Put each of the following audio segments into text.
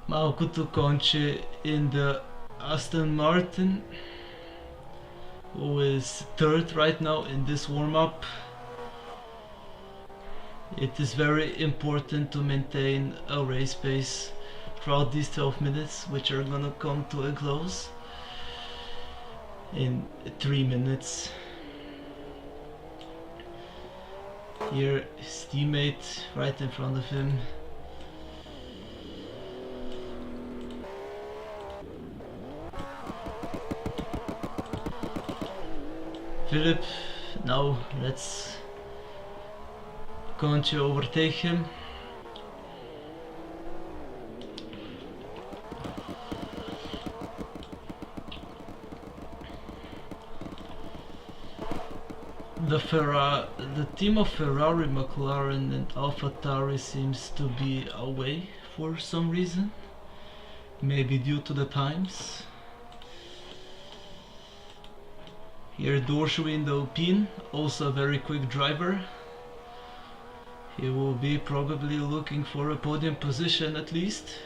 Maukutu Conche in the Aston Martin, who is third right now in this warm-up. It is very important to maintain a race pace throughout these 12 minutes, which are gonna come to a close in 3 minutes. Here his teammate right in front of him. Philip, now let's going to overtake him. The team of Ferrari, McLaren and AlphaTauri seems to be away for some reason, maybe due to the times. Here Dorsey in the Alpine, also a very quick driver. He will be probably looking for a podium position at least.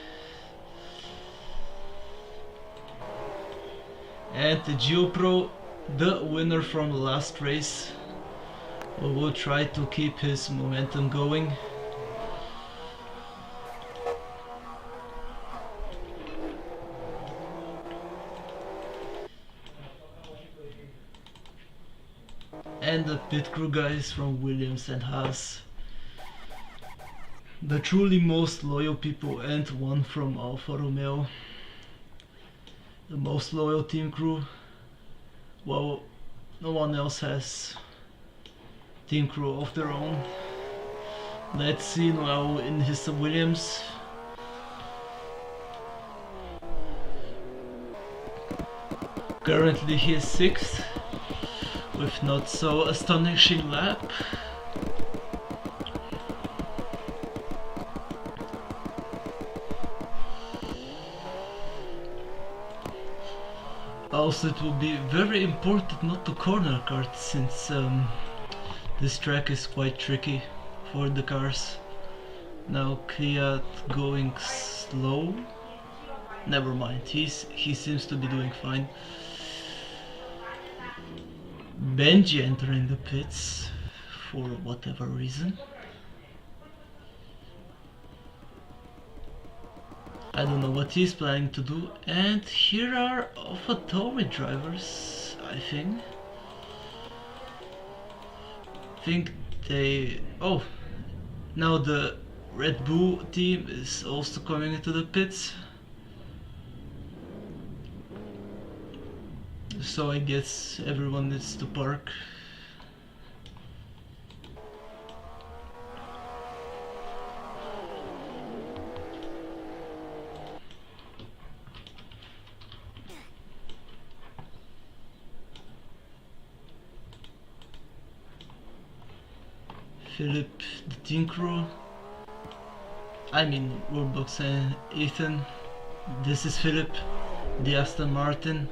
And the GeoPro, the winner from the last race, will try to keep his momentum going. And the pit crew guys from Williams and Haas, the truly most loyal people, and one from Alfa Romeo, the most loyal team crew. Well, no one else has team crew of their own. Let's see now in his Williams. Currently he is 6th with not so astonishing lap. Also, it will be very important not to corner kart, since this track is quite tricky for the cars. Now Kvyat going slow. Never mind, he seems to be doing fine. Benji entering the pits for whatever reason. I don't know what he's planning to do. And here are AlphaTauri drivers, I think. They... oh, now the Red Bull team is also coming into the pits. So I guess everyone needs to park. Philip, the team crew, I mean Roblox and Ethan. This is Philip, the Aston Martin,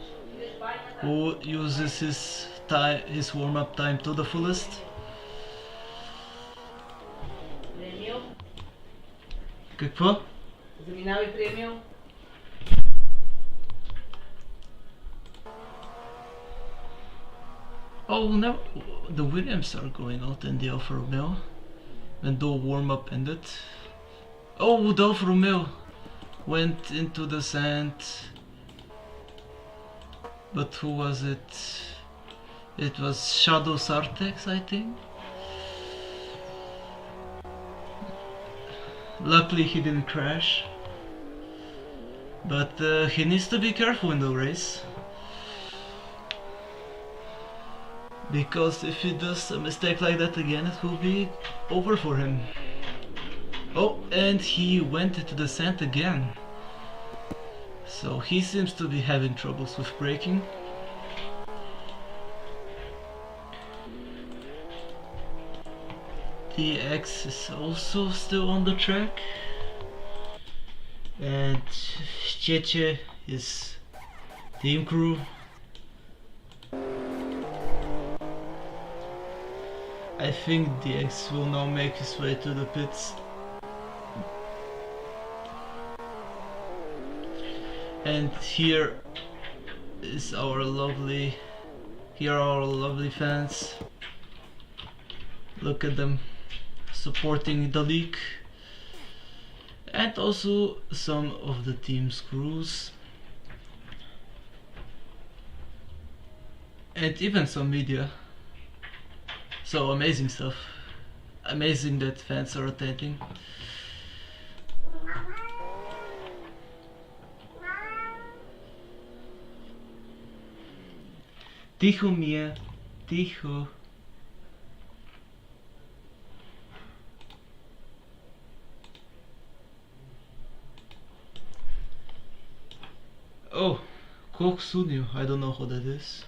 who uses his warm-up time to the fullest. Premio? Какво? Заминавай премио? Oh no, the Williams are going out in the Alfa Romeo when the warm-up ended. Oh, the Alfa Romeo went into the sand. But who was it? It was Shadow Sartex, I think. Luckily he didn't crash. But he needs to be careful in the race. Because if he does a mistake like that again, it will be over for him. Oh, and he went into the sand again. So he seems to be having troubles with braking. The X is also still on the track. And Cheche is team crew. I think DX will now make his way to the pits. And here are our lovely fans. Look at them supporting the league, and also some of the team's crews, and even some media. So amazing stuff. Amazing that fans are attending. Ticho Mia, ticho. Oh, Koksunyo, I don't know who that is.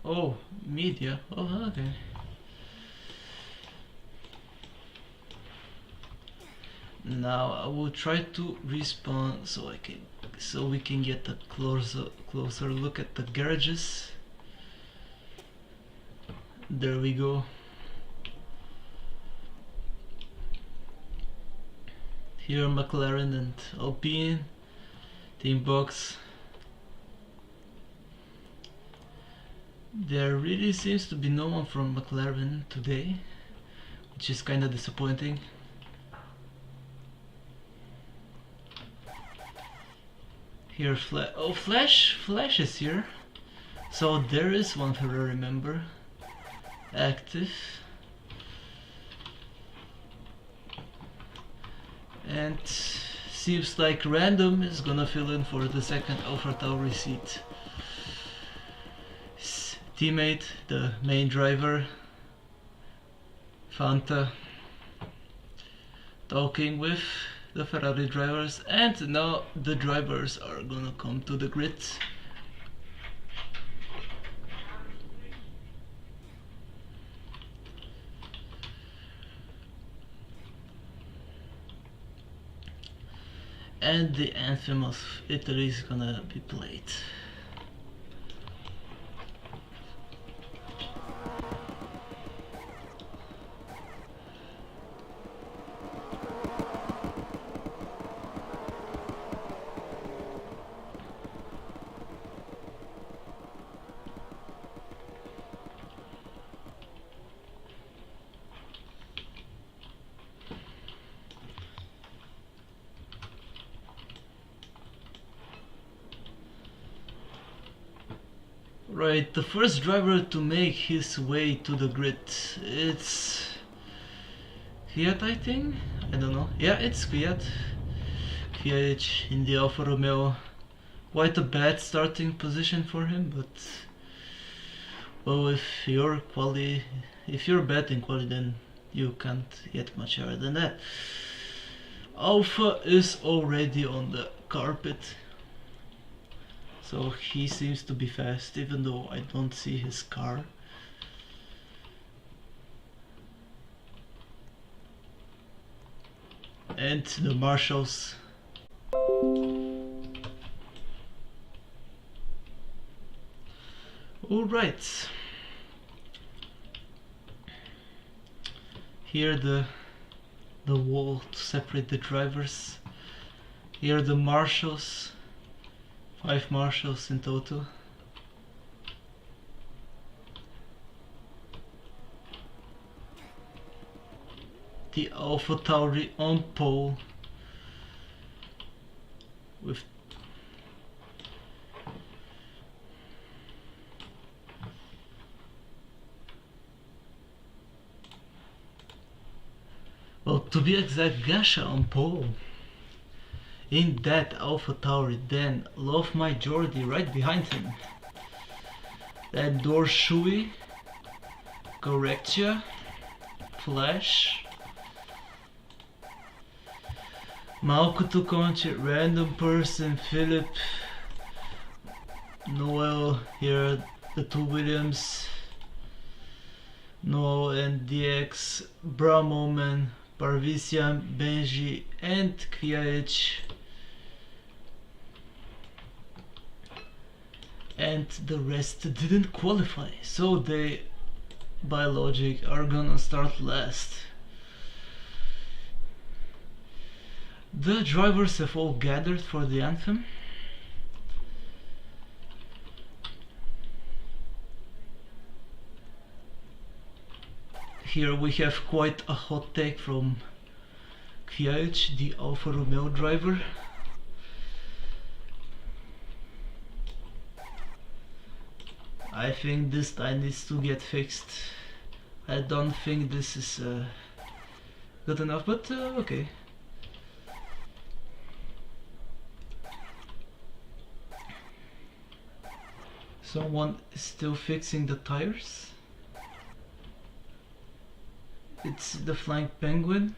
Oh, media. Oh, okay. Now I will try to respawn so we can get a closer look at the garages. There we go. Here McLaren and Alpine, team box. There really seems to be no one from McLaren today, which is kinda disappointing. Here Flash is here. So there is one Ferrari member active. And seems like Random is gonna fill in for the second AlphaTauri seat. His teammate, the main driver, Fanta, talking with the Ferrari drivers, and now the drivers are gonna come to the grid. And the anthem of Italy is gonna be played. Right, the first driver to make his way to the grid, it's Kvyat, I think? I don't know. Yeah, it's Kvyat. Kvyat in the Alfa Romeo. Quite a bad starting position for him, but well, if you're bad in quali, then you can't get much higher than that. Alfa is already on the carpet. So he seems to be fast, even though I don't see his car. And the marshals. Alright. Here the wall to separate the drivers. Here the marshals. 5 marshals in total. The AlphaTauri on pole with well, to be exact, Gasha on pole. In that AlphaTauri, then Love My Jordi right behind him. Then Dorshui, Correctia, Flash, Malco Tuconci, Random Person, Philip, Noel, here the 2 Williams, Noel and DX, Bramoman, Parvisian, Benji and Kvyat. And the rest didn't qualify, so they, by logic, are gonna start last. The drivers have all gathered for the anthem. Here we have quite a hot take from Kvyat, the Alfa Romeo driver. I think this tie needs to get fixed. I don't think this is good enough, but okay. Someone is still fixing the tires. It's the Flying Penguin.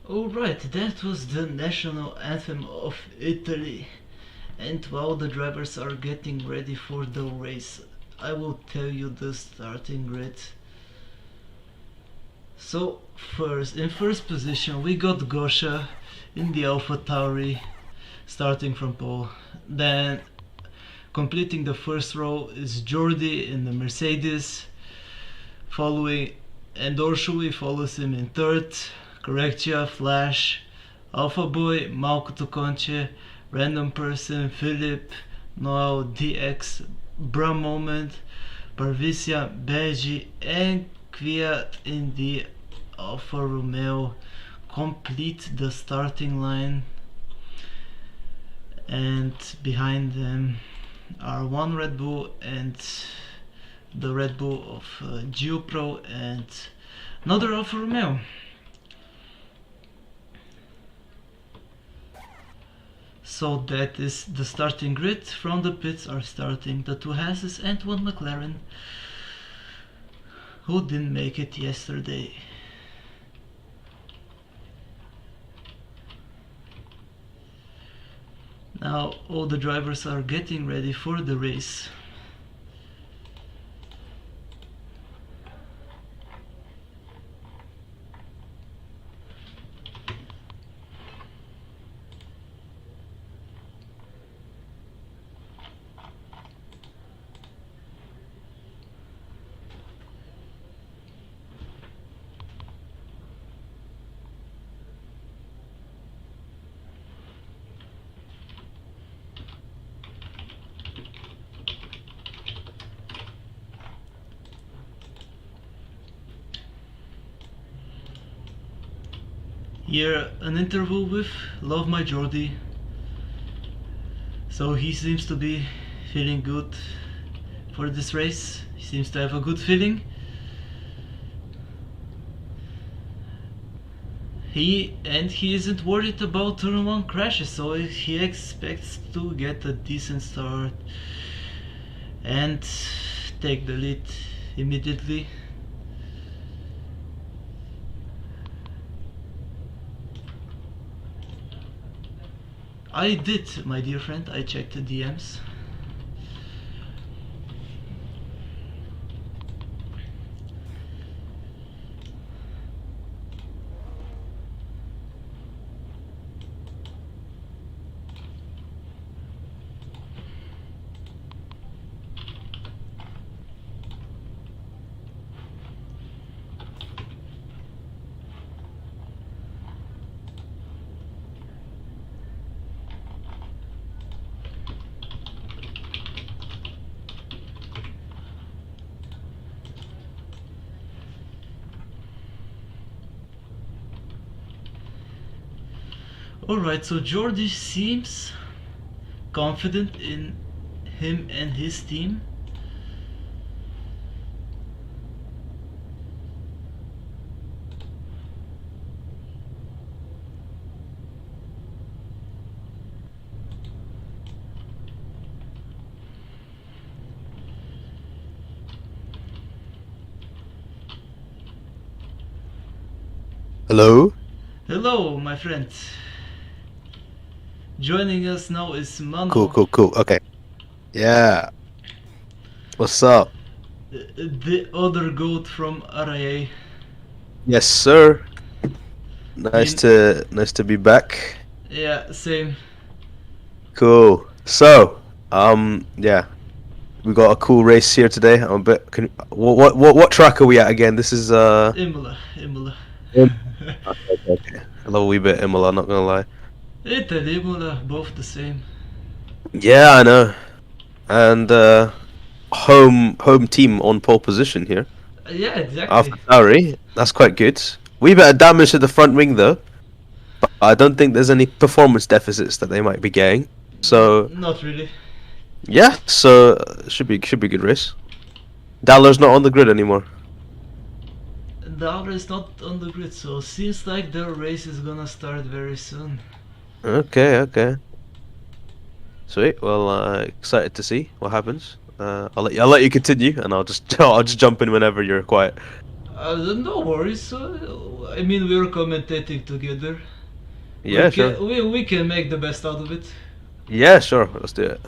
Alright, that was the national anthem of Italy. And while the drivers are getting ready for the race, I will tell you the starting grid. So in first position we got Gosha in the Alpha Tauri, starting from pole. Then completing the first row is Jordi in the Mercedes, and Orshuli follows him in third. Correctia, Flash, Alpha Boy, Malco Conche, Random Person, Philip, Noel, DX, Bra Moment, Parvisia, Beji, and Kvyat in the Alfa Romeo complete the starting line. And behind them are one Red Bull and the Red Bull of GeoPro and another Alfa Romeo. So that is the starting grid. From the pits are starting the two Hasses and one McLaren, who didn't make it yesterday. Now all the drivers are getting ready for the race. Here an interview with Love My Jordi. So he seems to be feeling good for this race. He seems to have a good feeling. He isn't worried about turn 1 crashes, so he expects to get a decent start and take the lead immediately. I did, my dear friend, I checked the DMs. Alright, so Jordi seems confident in him and his team. Hello? Hello, my friend. Joining us now is Cool, Mano, cool. Okay. Yeah. What's up? the other goat from RIA. Yes, sir. Nice Been, to be back. yeah, same. Cool. So, yeah, we got a cool race here today. I'm a bit. What track are we at again? This is Imola. Okay. I love a wee bit Imola. Not gonna lie. It and Imola, both the same. Yeah, I know. And home team on pole position here. Yeah, exactly. Alpha Tauri. That's quite good. Wee bit of damage to the front wing though. But I don't think there's any performance deficits that they might be getting. So Not really. yeah, so should be a good race. Dallar's not on the grid anymore. The hour is not on the grid, so seems like the race is gonna start very soon. Okay. Sweet. Well, excited to see what happens. I'll let you continue, and I'll just jump in whenever you're quiet. No worries. I mean, we're commentating together. Yeah, sure. We can make the best out of it. Yeah, sure. Let's do it.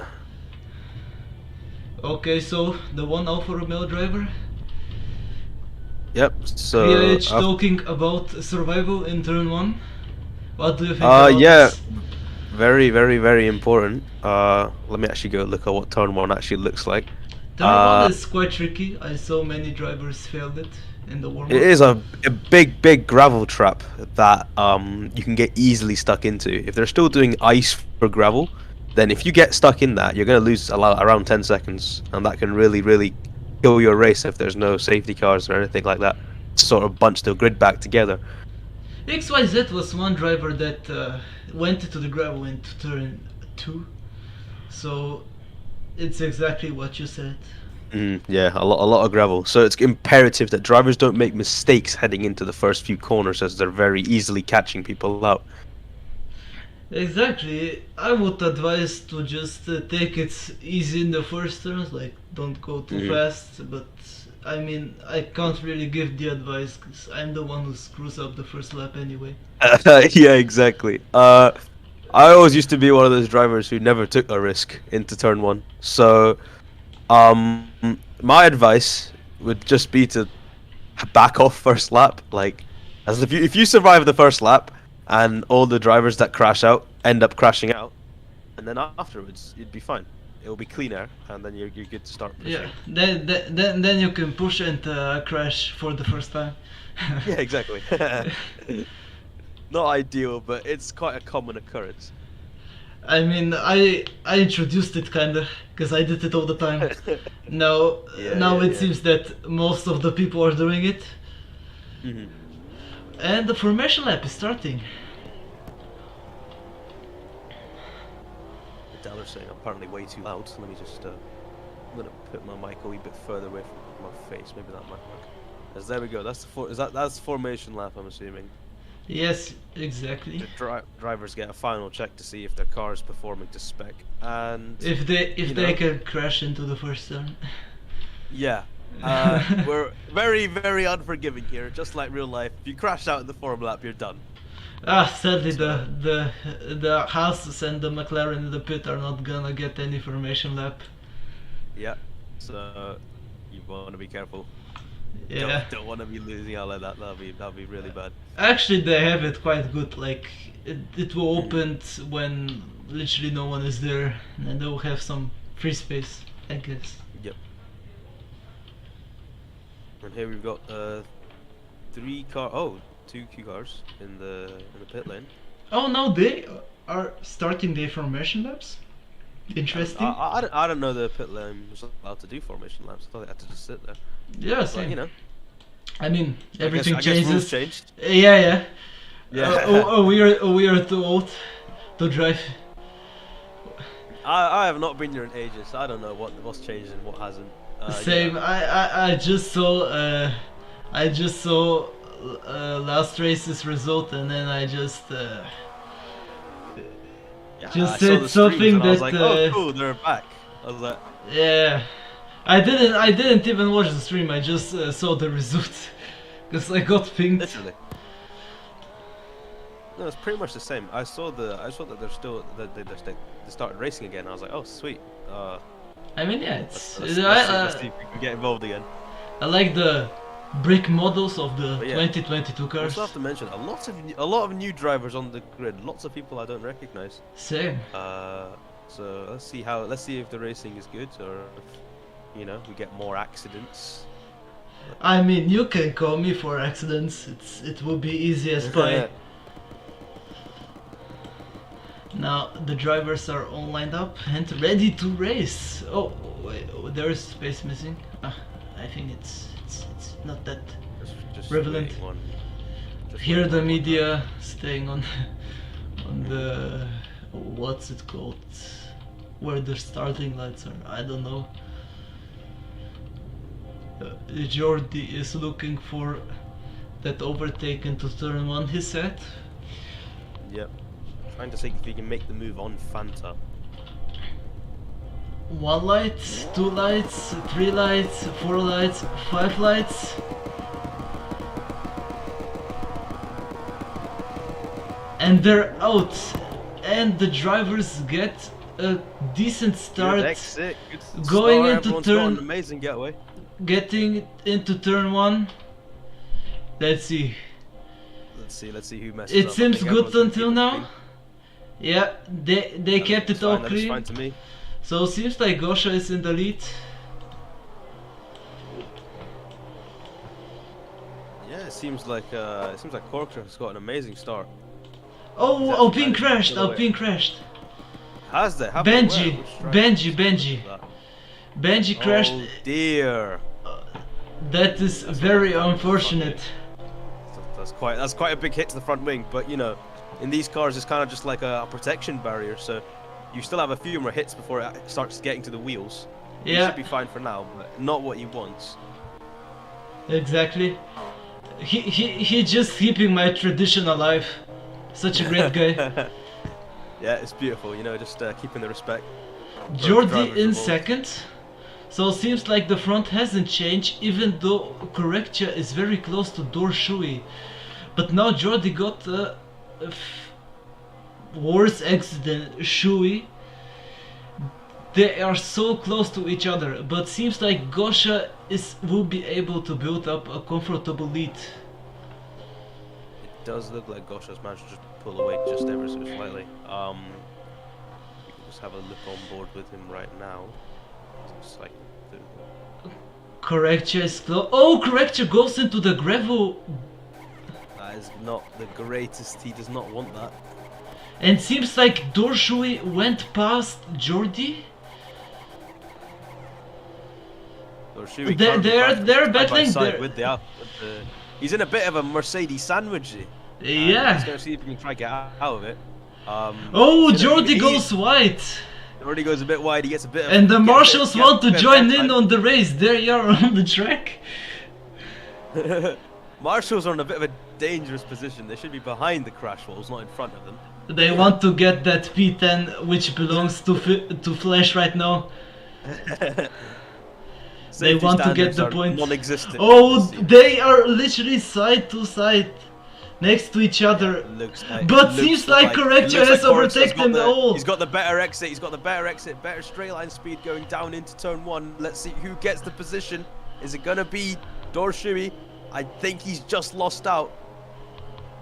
Okay, so the one Alfa Romeo driver, Yep. So. PIH talking about survival in turn 1. What do you think about Yeah. this? Very important. Let me actually go look at what turn one actually looks like. Turn 1 is quite tricky. I saw many drivers failed it in the warm-up. It is a big gravel trap that you can get easily stuck into. If they're still doing ice for gravel, then if you get stuck in that, you're going to lose around 10 seconds, and that can really kill your race if there's no safety cars or anything like that. Sort of bunch the grid back together. XYZ was one driver that went to the gravel into turn 2, so it's exactly what you said. Yeah, a lot of gravel. So it's imperative that drivers don't make mistakes heading into the first few corners, as they're very easily catching people out. Exactly. I would advise to just take it easy in the first turns, like don't go too fast, but I mean, I can't really give the advice because I'm the one who screws up the first lap anyway. Yeah, exactly. I always used to be one of those drivers who never took a risk into turn one. So, my advice would just be to back off first lap. Like, as if you survive the first lap, and all the drivers that crash out end up crashing out, and then afterwards you'd be fine. It'll be clean air, and then you're good to start pushing. Yeah, then you can push and crash for the first time. Yeah, exactly. Not ideal, but it's quite a common occurrence. I mean, I introduced it kinda, because I did it all the time. Now it seems that most of the people are doing it. And the formation lap is starting. The Dallar's saying I'm apparently way too loud, so let me just, I'm gonna put my mic a wee bit further away from my face, maybe that might work. As there we go, that's that's formation lap, I'm assuming. Yes, exactly. The drivers get a final check to see if their car is performing to spec, and If they can crash into the first turn. yeah, we're very unforgiving here, just like real life. If you crash out in the form lap, you're done. Sadly, the Haas and the McLaren in the pit are not gonna get any formation lap. Yeah, so you want to be careful. Yeah. Don't want to be losing out like that. That'll be really bad. Actually, they have it quite good. Like it will open when literally no one is there, and they will have some free space, I guess. Yep. And here we've got two Q cars in the pit lane. Oh no, they are starting their formation laps. Interesting. I don't know the pit lane was allowed to do formation laps. I thought they had to just sit there. Yeah, But, same. you know. I mean, everything I guess rules changes. changed. Yeah. Yeah. We are too old to drive. I have not been here in ages. So I don't know what's changed and what hasn't. Same. Yeah. I just saw last race's result, and then I just Yeah, just I saw said the streams something and I was that like, oh cool, they're back. I was like, yeah. I didn't even watch the stream. I just saw the result because I got pinged. literally. No, it's pretty much the same. I saw that they're still they started racing again. I was like, oh sweet. I mean, yeah, it's Let's see if we can get involved again. I like the brick models of the But yeah. 2022 I cars. also have to mention a lot of new drivers on the grid. Lots of people I don't recognize. Same. So let's see if the racing is good or if, you know, we get more accidents. I mean, you can call me for accidents. It will be easy as pie. Now the drivers are all lined up and ready to race. Oh, wait, there is space missing. I think it's not that Just prevalent. Here the media staying on the what's it called, where the starting lights are. I don't know. Jordi is looking for that overtake into turn 1, he said. Yep. Trying to see if we can make the move on Fanta. 1 light, 2 lights, 3 lights, 4 lights, 5 lights. And they're out. And the drivers get a decent start. Good exit, good Going start. into Everyone's got turn- an amazing getaway. Getting into turn 1. Let's see. Let's see who messes It up. I seems think good everyone's gonna until keep now. clean. Yeah, they kept it all That's clean. fine to me. So seems like Gosha is in the lead. Yeah, it seems like Corkra has got an amazing start. Oh, He's Alpine actually managed to crashed, get away. Alpine crashed. Has they? Have Benji, they? Where? Which driver? Benji. Benji crashed. Oh dear. That is very unfortunate. That's quite a big hit to the front wing, but you know, in these cars it's kind of just like a protection barrier, so you still have a few more hits before it starts getting to the wheels. You Yeah, should be fine for now, but not what he wants. exactly. He just keeping my tradition alive. Such a great guy. Yeah, it's beautiful, you know, just keeping the respect. Jordi drivers in involved. second. So seems like the front hasn't changed, even though Correctia is very close to Dorshui. But now Jordi got a worse exit than Shui. They are so close to each other, but seems like Gosha will be able to build up a comfortable lead. It does look like Gosha's managed to just pull away just ever so slightly. We can just have a look on board with him right now. It's like Correctia is close. Oh, Correctia goes into the gravel. that is not the greatest. He does not want that. And seems like Dorshui went past Jordi. Or should we They're- currently they're- back they're side by battling, side they're- with the he's in a bit of a Mercedes sandwich. Yeah. He's gonna see if he can try to get out of it. Oh, you know, Jordi he- goes wide. Jordi goes a bit wide. He gets a bit. Of, And the gets a bit- marshals gets want a to bit of join airtime. in on the race. There you are on the track. Marshals are in a bit of a dangerous position. They should be behind the crash walls, not in front of them. They want to get that P10, which belongs to Flash right now. They Safety want to get standards the are point. Non-existent. Oh, they are literally side to side, next to each other. But seems like Correctia has overtaken them all. He's got the better exit. He's got the better exit. Better straight line speed going down into turn 1. Let's see who gets the position. Is it gonna be Dorshui? I think he's just lost out.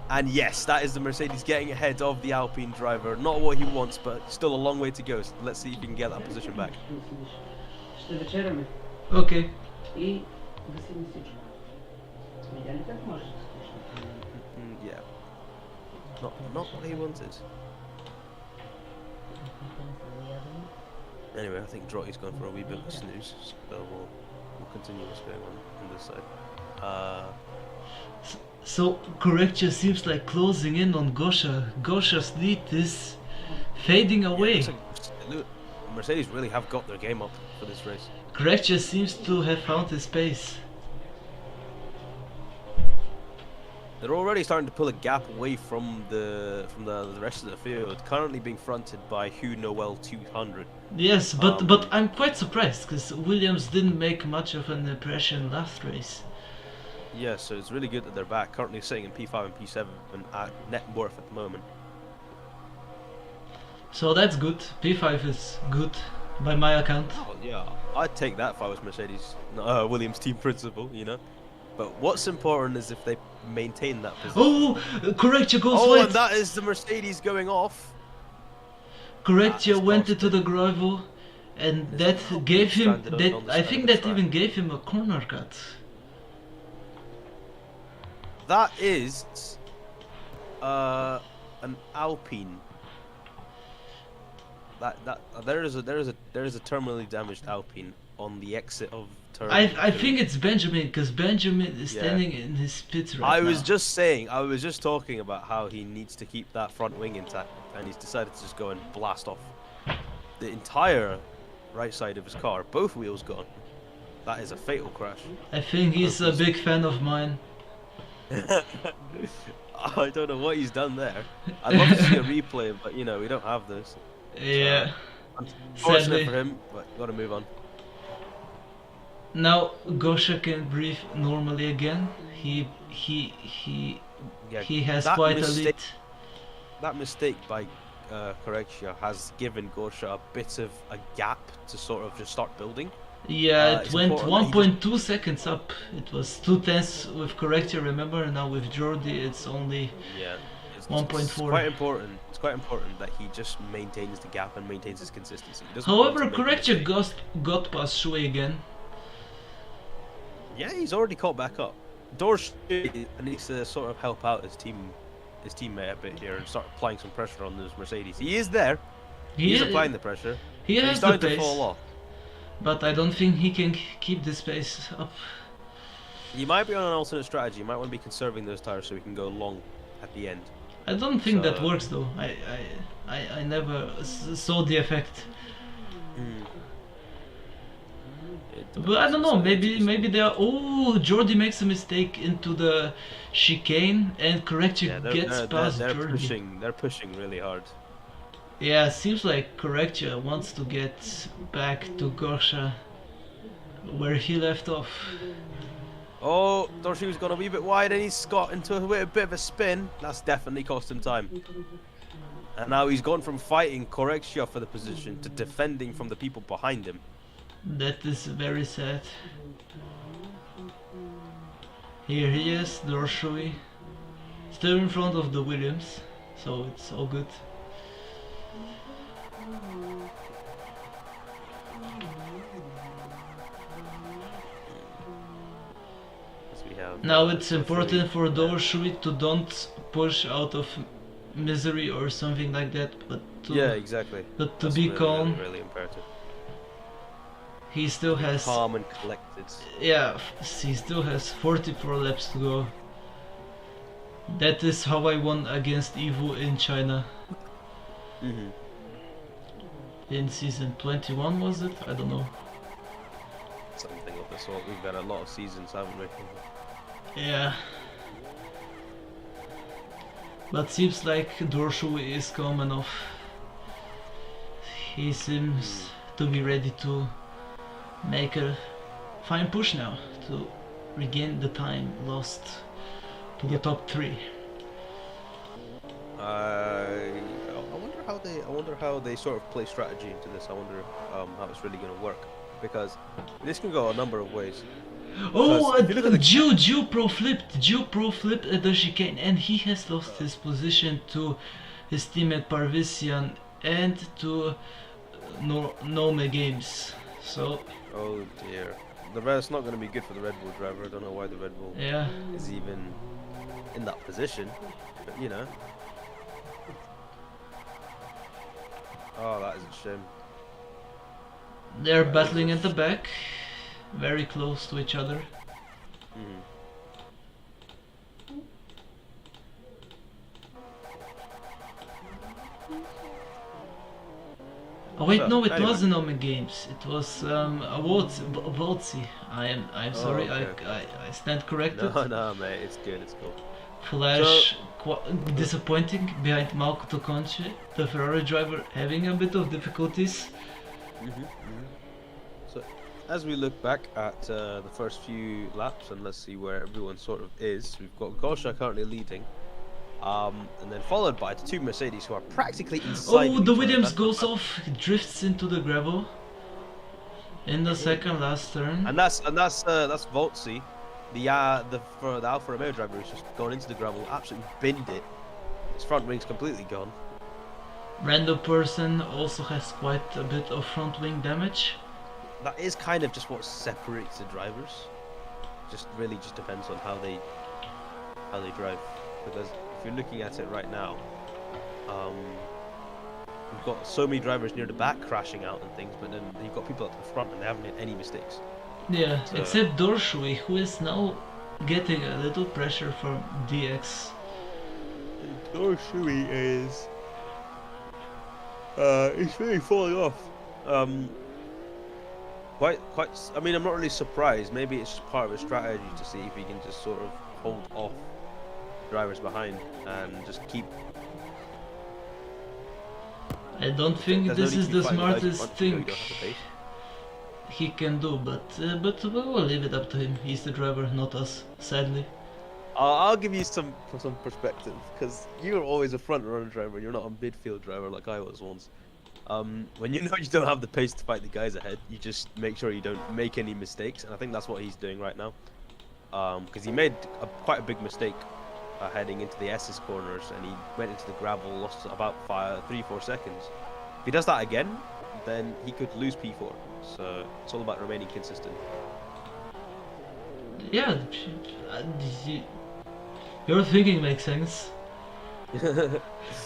And yes, that is the Mercedes getting ahead of the Alpine driver. Not what he wants, but still a long way to go. So let's see if he can get that position back. Ще вечеряме Okay. и да си мислиш. Видя ли как можеш да спиш? Yeah. Not what he wanted. Anyway, I think Drotty's gone for a wee bit of a snooze, so we'll continue what's going on this side. So Correctia seems like closing in on Gosha. Gosha's lead is fading Yeah, away. it looks like Mercedes really have got their game up for this race. Correctia seems to have found his pace. They're already starting to pull a gap away from the rest of the field, currently being fronted by Hugh Noel 200. Yes, but I'm quite surprised because Williams didn't make much of an impression last race. Yeah, so it's really good that they're back, currently sitting in P5 and P7 at net worth at the moment. So that's good. P5 is good by my account. Oh yeah, I'd take that if I was Mercedes Williams team principal, you know. But what's important is if they maintain that position. Oh, Correctia goes Oh, wide. and that is the Mercedes going off. Correctia went into the gravel, and that gave him that. I think that even gave him a corner cut. That is an Alpine. There is a terminally damaged Alpine on the exit of turn. I think it's Benjamin because Benjamin is standing in his pits right now. I was just talking about how he needs to keep that front wing intact, and he's decided to just go and blast off the entire right side of his car, both wheels gone. That is a fatal crash. I think he's a big fan of mine. I don't know what he's done there. I'd love to see a replay, but you know we don't have this. Yeah. Unfortunate Sadly. for him, but gotta move on. Now Gosha can breathe normally again. He has that quite a mistake- lead. That mistake by Correctia has given Gosha a bit of a gap to sort of just start building. Yeah, it it's went important that he 1.2 seconds up. It was 2/10 with Correctia, remember? And now with Jordi, it's only Yeah, it's 1.4. quite important. It's quite important that he just maintains the gap and maintains his consistency. He doesn't However, want to make a Correctia mistake. got past Shui again. Yeah, he's already caught back up. Dorsch needs to sort of help out his teammate a bit here and start applying some pressure on this Mercedes. He is there. He's applying the pressure. He but has he's the starting to pace, fall off. but I don't think he can keep this pace up. You might be on an alternate strategy. You might want to be conserving those tires so we can go long at the end. I don't think that So- works though. I never saw the effect. But I don't know. Maybe they are. Oh, Jordi makes a mistake into the chicane, and Correctia gets past Jordi. They're pushing really hard. Yeah, seems like Correctia wants to get back to Gosha, where he left off. Oh, Dorsey's gone a wee bit wide and he's got into a bit of a spin. That's definitely cost him time. And now he's gone from fighting Correctia for the position to defending from the people behind him. That is very sad. Here he is, Dorsey. Still in front of the Williams, so it's all good. Now it's important for Dorsey to don't push out of misery or something like that, but to, Yeah, exactly. but to That's be really, calm. Really, really imperative. He still has Calm and collected. yeah, he still has 44 laps to go. That is how I won against Evo in China in season 21, was it? I don't know. Something of the sort. We've had a lot of seasons, haven't we? Yeah. But seems like Dorsey is calm enough. He seems to be ready to make a fine push now to regain the time lost to the top 3. I wonder how they sort of play strategy into this. I wonder how it's really going to work, because this can go a number of ways. Oh, Because if you look at the- Jew pro flipped at the chicane, and he has lost his position to his teammate Parvisian and to Nome Games. So Oh dear, that's not going to be good for the Red Bull driver. I don't know why the Red Bull yeah, is even in that position, but you know. Oh, that is a shame. they're battling at the back, very close to each other. Oh wait, So, no, it anyway. wasn't Omega Games. It was a Voltzi. I'm Oh, sorry. okay. I stand corrected. No, no, mate, it's good, it's cool. So, Flash disappointing behind Malco Toconci, the Ferrari driver having a bit of difficulties. so as we look back at the first few laps, and let's see where everyone sort of is, we've got Gosha currently leading, and then followed by the two Mercedes who are practically inside Oh, of the each other. Williams That's not goes bad. off, drifts into the gravel in the second last turn. And that's Voltzi, the Alfa Romeo driver who's just gone into the gravel, absolutely binned it. His front wing's completely gone. Random person also has quite a bit of front wing damage. That is kind of just what separates the drivers. Just really just depends on how they drive. Because if you're looking at it right now, we've got so many drivers near the back crashing out and things, but then you've got people at the front and they haven't made any mistakes. Yeah, So- except Dorshui, who is now getting a little pressure from DX. Dorshui is he's really falling off. Quite. I mean, I'm not really surprised. Maybe it's just part of a strategy to see if he can just sort of hold off drivers behind and just keep. I don't think There's no this need is to be the fighting guys in smartest front, you know, you thing don't have the pace. he can do, but we'll leave it up to him. He's the driver, not us, sadly. I'll give you some perspective because you're always a front runner driver. You're not a midfield driver like I was once. When you know you don't have the pace to fight the guys ahead, you just make sure you don't make any mistakes, and I think that's what he's doing right now. Because he made quite a big mistake heading into the S's corners, and he went into the gravel, lost about 3-4 seconds. If he does that again, then he could lose P4. So it's all about remaining consistent. Yeah, your thinking makes sense.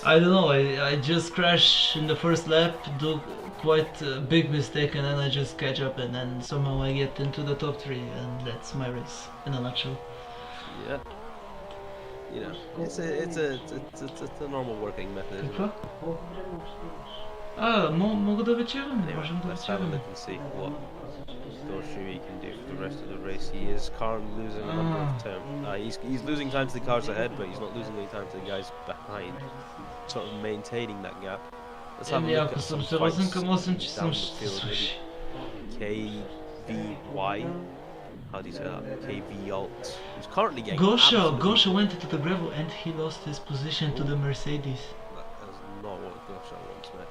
I don't know, I just crash in the first lap, do quite a big mistake, and then I just catch up, and then somehow I get into the top 3, and that's my race in a nutshell. Yeah. You know, it's a normal working method. Isn't it? Mogę do wyciągnięcia, możemy do Let's have a look wyciągnięcia. and see what Dorshui can do for the rest of the race. He is currently losing a number of time. He's losing time to the cars ahead, but he's not losing any time to the guys behind. Sort of maintaining that gap. Let's have a look at some fights down the field. Maybe KVY. How do you say that? KV Alt. Who's currently getting absolutely- Gosha went into the gravel and he lost his position to the Mercedes. That is not what Gosha wants, mate.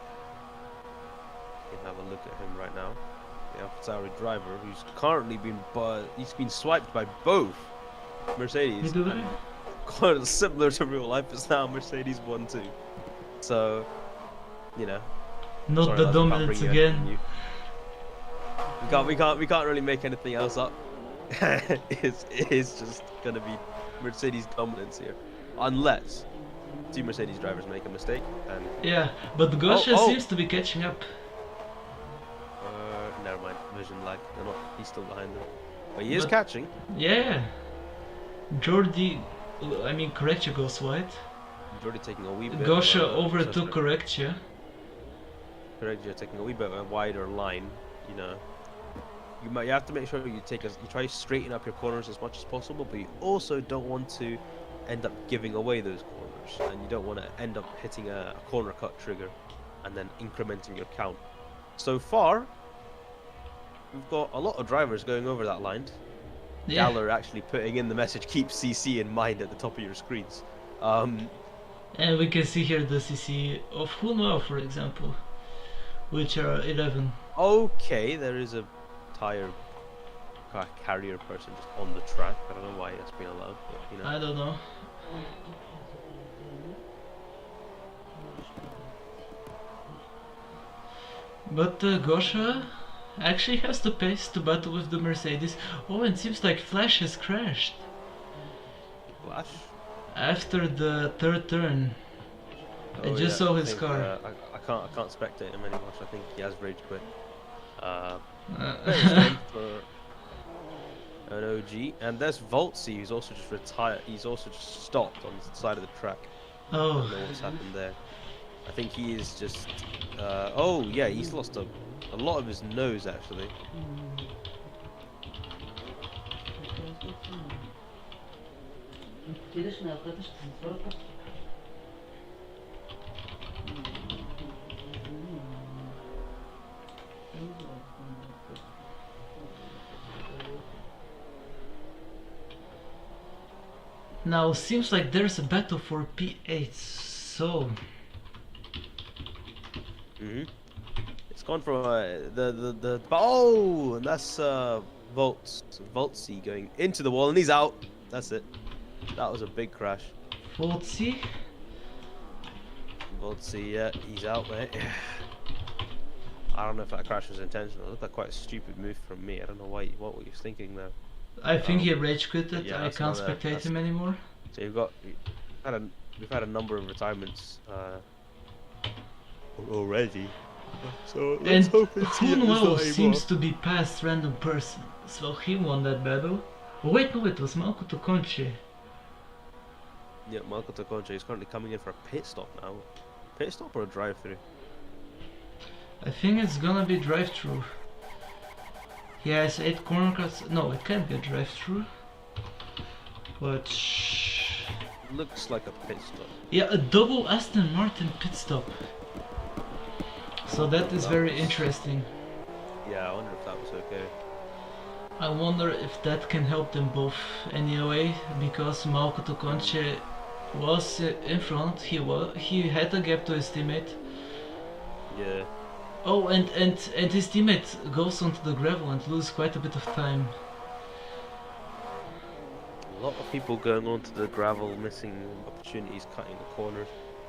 You can have a look at him right now. The AlphaTauri driver, who's currently he's been swiped by both Mercedes. And kind of similar to real life as now Mercedes 1-2. So, you know. Not sorry, the lads, I can't dominance bring you anything again. new. We can't really make anything else up. It's just gonna be Mercedes dominance here, unless two Mercedes drivers make a mistake. And Yeah, but Gosha Oh. seems to be catching up. never mind, vision lag. They're not. He's still behind them, but he is But- catching. Yeah. Jordi, I mean Correctia goes wide. He's already taking a wee bit. Gosha of, overtook Correctia. Correctia taking a wee bit of a wider line. You know, you have to make sure you try to straighten up your corners as much as possible, but you also don't want to end up giving away those corners, and you don't want to end up hitting a corner cut trigger and then incrementing your count. So far, we've got a lot of drivers going over that line. Yeah. Galler actually putting in the message "Keep CC in mind" at the top of your screens. And we can see here the CC of Hunwell, for example, which are 11. Okay, there is a tire carrier person just on the track. I don't know why that's been allowed, but you know. I don't know. But Gosha actually has the pace to battle with the Mercedes. Oh, and it seems like Flash has crashed Flash. after the third turn. I just saw his car. I can't spectate him anymore. So I think he has rage quit. Uh, For an OG, and there's Voltzi, who's also just retired. He's also just stopped on the side of the track. I oh, don't know what's happened there. I think he is just. Oh yeah, he's lost a lot of his nose actually. Отидеш на елката, ще се свърта. Now seems like there's a battle for P8, so It's gone from the oh, and that's Voltsy going into the wall, and he's out. That's it. That was a big crash. Voltsy. Voltsy, yeah, he's out, mate. I don't know if that crash was intentional. It looked like quite a stupid move from me. I don't know what were you thinking there. I think he rage quitted. Yeah, I can't spectate him anymore. So we've had a number of retirements already. So let's hope it's Hunwell seems to be past random person, so he won that battle. Oh, wait, no, it was Malko Tokonchi. Yeah, Malko Tokonchi is currently coming in for a pit stop now. Pit stop or a drive-through? I think it's gonna be drive-through. He has 8 corner cuts. No, it can't be a drive-through. But looks like a pit stop. Yeah, a double Aston Martin pit stop. So that is very interesting. Yeah, I wonder if that was okay. I wonder if that can help them both anyway, because Malko Tokonchi was in front. He had a gap to his teammate. Yeah. Oh, and his teammate goes onto the gravel and loses quite a bit of time. A lot of people going onto the gravel, missing opportunities, cutting the corners.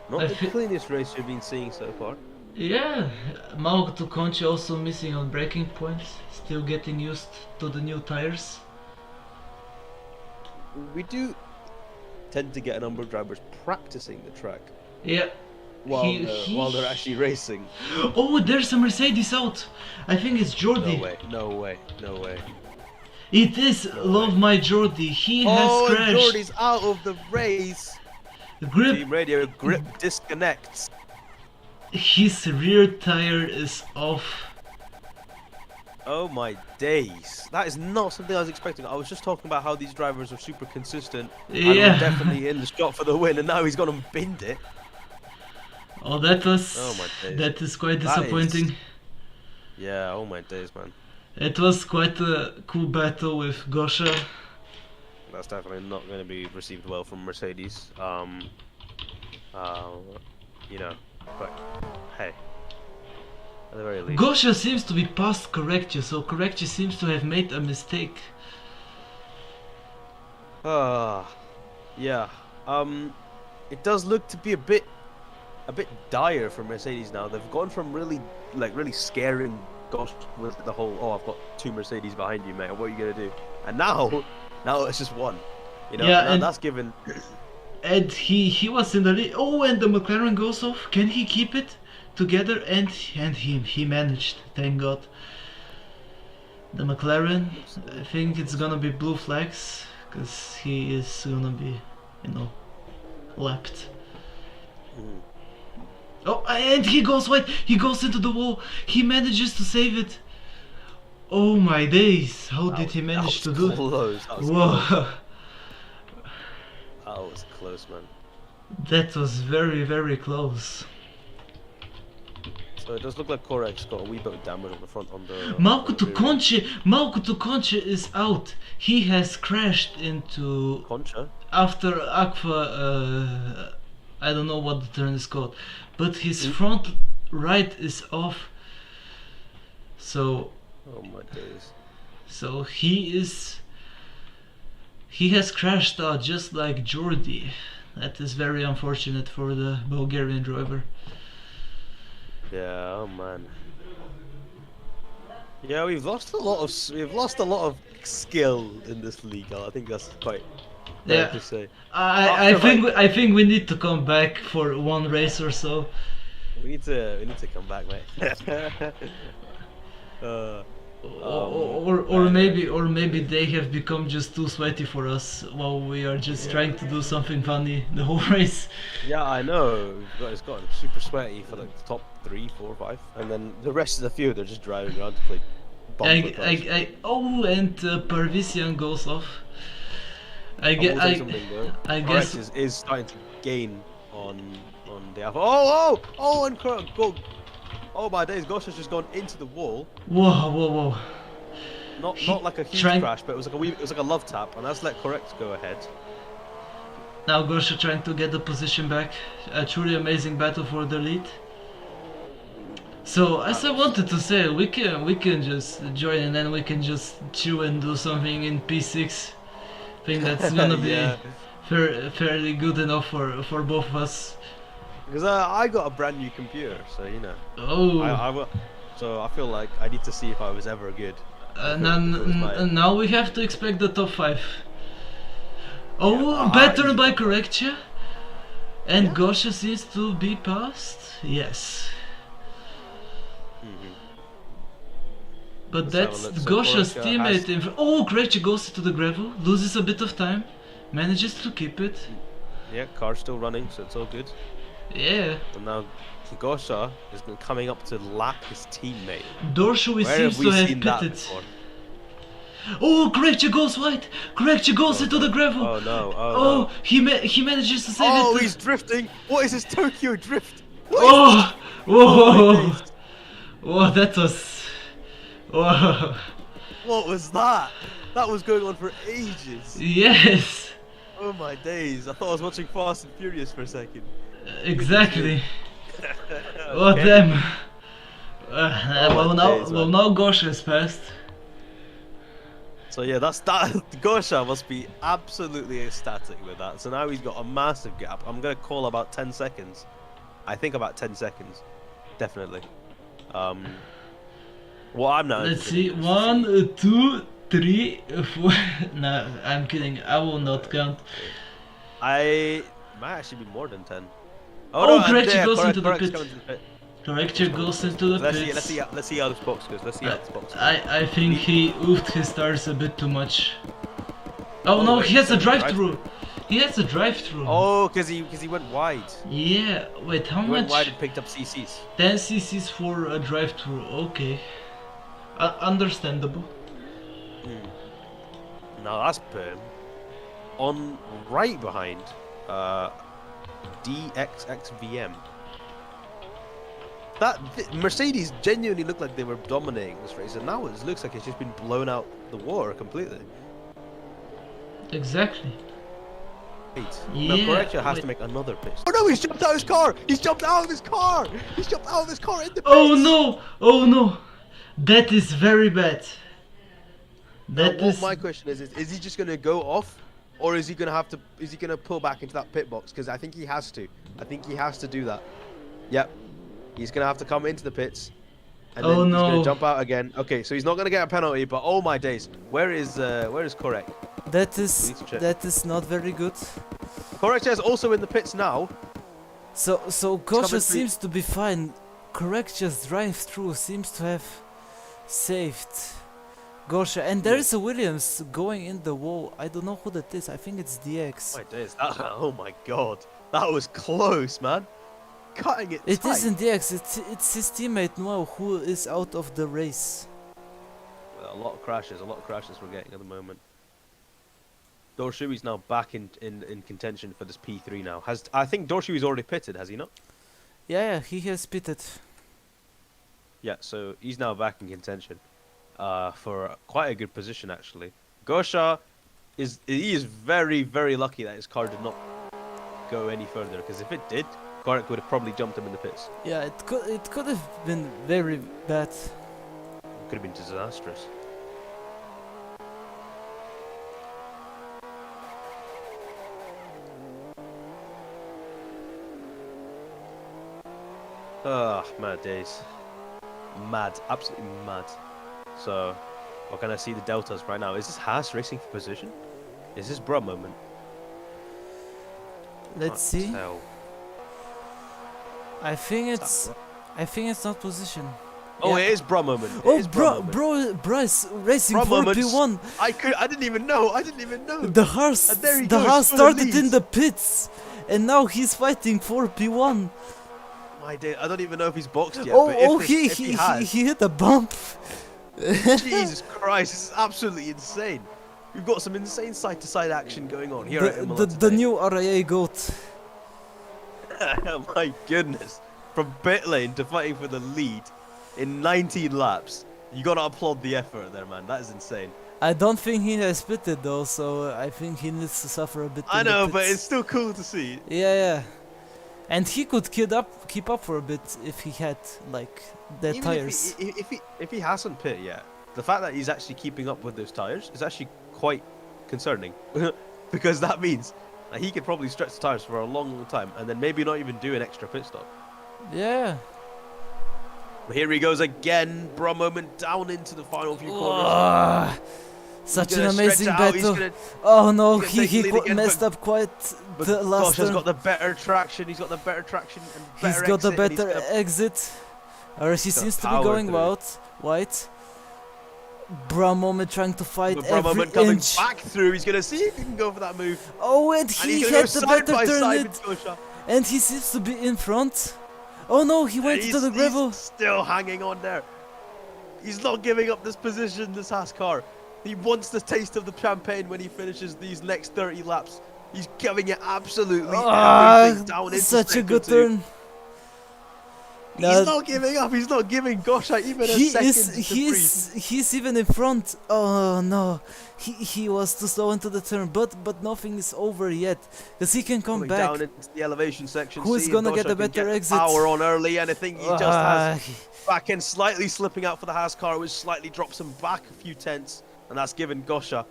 Not the cleanest race we've been seeing so far. Yeah, Malko Tokonchi also missing on braking points, still getting used to the new tires. We do tend to get a number of drivers practicing the track. Yeah. While they're actually racing. Oh, there's a Mercedes out! I think it's Jordi. No way. It is Love My Jordi. He has crashed. Oh, Jordi's out of the race. Grip. Team radio grip disconnects. His rear tire is off. Oh my days. That is not something I was expecting. I was just talking about how these drivers are super consistent. Yeah. And were definitely in the shot for the win, and now he's gone and binned it. Oh, that was... Oh my days. That is quite disappointing. Yeah, oh my days, man. It was quite a cool battle with Gosha. That's definitely not going to be received well from Mercedes. You know, but hey, at the very least. Gosha seems to be past Correctio, so Correctio seems to have made a mistake. Yeah. It does look to be a bit dire for Mercedes now. They've gone from really scaring Gosh with the whole, oh, I've got 2 Mercedes behind you, mate, what are you gonna do? And now it's just one. You know, yeah, and that's given. And he was in the lead. Oh, and the McLaren goes off. Can he keep it together? And he managed. Thank God. The McLaren. I think it's gonna be blue flags because he is gonna be, lapped. Oh, and he goes wide. He goes into the wall. He manages to save it. Oh my days! How did he manage to do it? Whoa! That was close, man. That was very, very close. So it does look like Korek's got a wee bit of damage on the front on the. Malko Tokonchi is out. He has crashed into. Concha? After Aqua. I don't know what the turn is called, but his front right is off. So. Oh my days. So he has crashed out just like Jordi. That is very unfortunate for the Bulgarian driver. Yeah, oh man. Yeah, we've lost a lot of skill in this league. I think that's quite fair to say. I think we need to come back for one race or so. We need to come back, mate. Or maybe they have become just too sweaty for us while we are just trying to do something funny the whole race. Yeah, I know. It's gotten super sweaty for like the top 3, 4, 5, and then the rest of the field they're just driving around to play bumper cars. Oh, and Parvisian goes off. I I get, will say something though. I Correct guess. is starting to gain on the Alpha. Oh, and go. Oh my days, Gosh has just gone into the wall. Whoa. Not like a huge trying- crash, but it was like a love tap, and that's let Correct go ahead. Now Gosha trying to get the position back. A truly amazing battle for the lead. So as I wanted to say, we can just join and then we can just chew and do something in P6. Think that's gonna be Yeah. fairly good enough for both of us. Because I got a brand new computer, so you know. Oh, So I feel like I need to see if I was ever good. now we have to expect the top 5. Oh, Yeah, better I- by Correctia. And Yeah. Gosha seems to be passed. Yes. Mhm. But Let's have a that's look. So Gosha's Correctia teammate. has- Oh, Correctia goes into the gravel, loses a bit of time, manages to keep it. Yeah, car's still running, so it's all good. Yeah. And now Gosha is coming up to lap his teammate. Dorshu Where seems have to we have seen that pitted. before? Oh, Correctia goes wide. Correctia goes into the gravel. Oh no! Oh, he manages to save Oh, it. he's drifting! What is this Tokyo drift? Oh, Oh my whoa, days. whoa, that was. Whoa. What was that? That was going on for ages. Yes, Oh my days! I thought I was watching Fast and Furious for a second. exactly. Oh Okay. damn. Oh, days, man. Now Gosha is passed. So yeah, that. Gosha must be absolutely ecstatic with that. So now he's got a massive gap. I'm gonna call about 10 seconds. I think about 10 seconds, definitely. Well, I'm now. Let's interested see, in 1, 2, 3, 4. No, I'm kidding. I will not count. I might actually be more than 10. Oh, and Correctia there, goes into the Correct's pit. coming to the pit. Correctia goes into the Let's pits. see. Let's see how this box goes. Let's see how this box goes. I think he oofed his stars a bit too much. Oh no, wait, he has a so drive-through. He has a drive-through. Oh, because he went wide. Yeah. Wait, how He went much? wide and picked up CCs. 10 cc's for a drive-through. Okay. Understandable. Now that's Perm. On right behind, DXXVM. Mercedes genuinely looked like they were dominating this race, and now it looks like it's just been blown out the water completely. Exactly. Wait. Yeah, Now Correctia has wait. to make another pitch. Oh no, he's jumped out of his car! He's jumped out of his car! He's jumped out of his car in the pits! Oh no! Oh no! That is very bad. Now, That is. my question is he just gonna go off, or is he gonna pull back into that pit box? Because I think he has to. I think he has to do that. Yep. He's gonna have to come into the pits. And then Oh, he's no. gonna jump out again. Okay, so he's not gonna get a penalty, but oh my days. Where is Correct? That We is need to check. that is not very good. Correct is also in the pits now. So Gosha coming through. seems to be fine. Correct just drive through seems to have saved Gosha, and there is a Williams going in the wall. I don't know who that is. I think it's DX. My days. Oh my god. That was close, man. Cutting it. It tight. isn't DX. It's his teammate Noel who is out of the race. A lot of crashes we're getting at the moment. Dorshui's now back in contention for this P3 now. I think Dorshui's already pitted, has he not? Yeah, he has pitted. Yeah, so he's now back in contention for quite a good position actually. Gosha is very, very lucky that his car did not go any further, because if it did, Korak would have probably jumped him in the pits. Yeah, it could have been very bad. Could have been disastrous. Ah, mad days. Mad, absolutely mad. So, what can I see the deltas right now? Is this Haas racing for position? Is this Bruh moment? Let's Can't see. tell. I think it's not position. Oh, Yeah. it is bro moment. It Oh, is bro moment. Bryce racing Bro 4P1. I didn't even know. The horse, And there he the goes, horse for the started in lead. the pits, and now he's fighting 4P1. My day, I don't even know if he's boxed yet. Oh, but oh, if he has, he hit a bump. Jesus Christ, this is absolutely insane. We've got some insane side-to-side action going on here at Imola The today. new RIA goat. My goodness, from pit lane to fighting for the lead in 19 laps. You gotta applaud the effort there, man. That is insane. I don't think he has pitted though, so I think he needs to suffer a bit. I in the know, but pits. it's still cool to see. Yeah, yeah. And he could keep up for a bit if he had like the Even tires. if he hasn't pit yet, the fact that he's actually keeping up with those tires is actually quite concerning, because that means that he could probably stretch the tires for a long time and then maybe not even do an extra pit stop. Yeah. But here he goes again, bro moment down into the final few corners. Ah, such He's an gonna stretch amazing it out, he's battle. gonna- Oh no, he's gonna take the lead again, messed but- up quite But the last Gosha's turn. got the better traction. He's got the better traction and better He's got the exit, and he's better gonna- exit. Or he got seems to be power going through it. white. Bra moment trying to fight But bro every moment coming inch. back through. He's gonna see if he can go for that move. Oh, and And he he's gonna go had the side better by turn side it. with Gosha. And he seems to be in front. Oh no, he went And to the gravel. He's still hanging on there. He's not giving up this position, this Haas car. He wants the taste of the champagne when he finishes these next 30 laps. He's giving it absolutely everything down into Such a sector good two. turn. He's not giving up. He's not giving Gosha even a second to breathe. He's even in front. Oh no, he was too slow into the turn, but nothing is over yet, cause he can come Coming back. down into the elevation section. Who is see if gonna get Gosha a can better the exit? Power on early, and I think he just Ah, has back end slightly slipping out for the Haas car, which slightly drops him back a few tenths, and that's given Gosha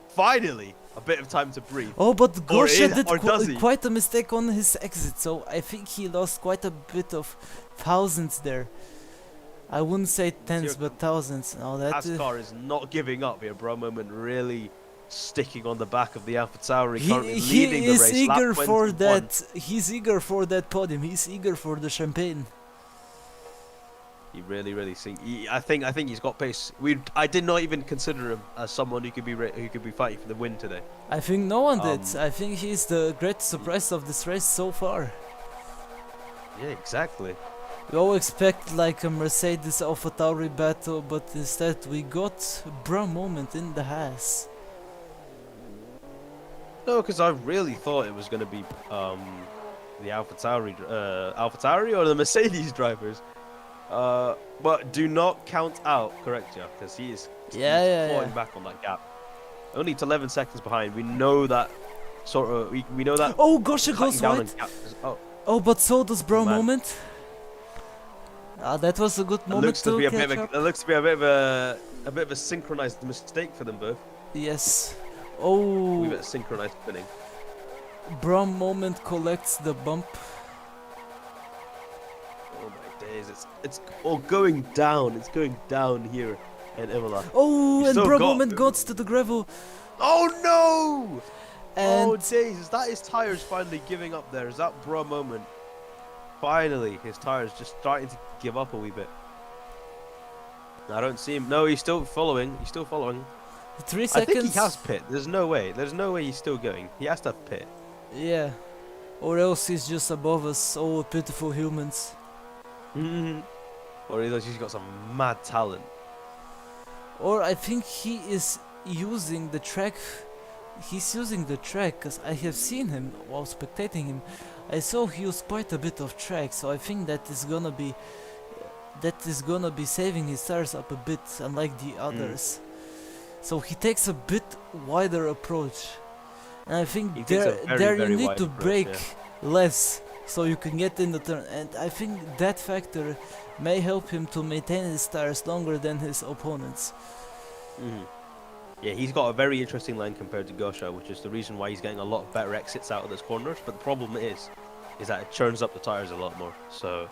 finally a bit of time to breathe. Oh, but Gosha did does he? quite a mistake on his exit, so I think he lost quite a bit of thousands there. I wouldn't say tens, but thousands. No, that Haas car is not giving up here, bro. Moment really sticking on the back of the Alpha Tauri, currently leading he the is race. eager lap for 21. that. He's eager for that podium. He's eager for the champagne. He really think. I think he's got pace. I did not even consider him as someone who could be fighting for the win today. I think no one did. Um, I think he's the great surprise of this race so far. Yeah, exactly. We all expect like a Mercedes AlphaTauri battle, but instead we got Bra moment in the Haas. No, because I really thought it was going to be the Alpha Tauri or the Mercedes drivers. But do not count out Correctia, because he's clawing back on that gap. Only to 11 seconds behind. We know that we know that. Oh, Gosha cutting goes down wide. on gap is- Oh, Oh, but so does Bra man. moment. That was a good it moment looks to be a catch bit up. of a synchronized mistake for them both. Yes. A Oh, bit of synchronized spinning. Bra moment collects the bump. Oh my days! It's all going down. It's going down here in Imola. Oh, He's and still Bra got- moment goes to the gravel. Oh no! And Oh days! Is that his tires finally giving up there? Is that bro moment? Finally, his tires just starting to give up a wee bit. I don't see him. No, he's still following. He's still following. 3 I seconds. think he has pit. There's no way. There's no way he's still going. He has to have pit. Yeah. Or else he's just above us, all pitiful humans. Or he's got some mad talent. Or I think he is using the track. He's using the track because I have seen him while spectating him. I saw he used quite a bit of track, so I think that is gonna be saving his tires up a bit, unlike the others. So he takes a bit wider approach, and I think He takes a very, there you very need wide to approach, brake yeah. less so you can get in the turn, and I think that factor may help him to maintain his tires longer than his opponents. Yeah, he's got a very interesting line compared to Gosha, which is the reason why he's getting a lot better exits out of those corners. But the problem is that it churns up the tires a lot more. So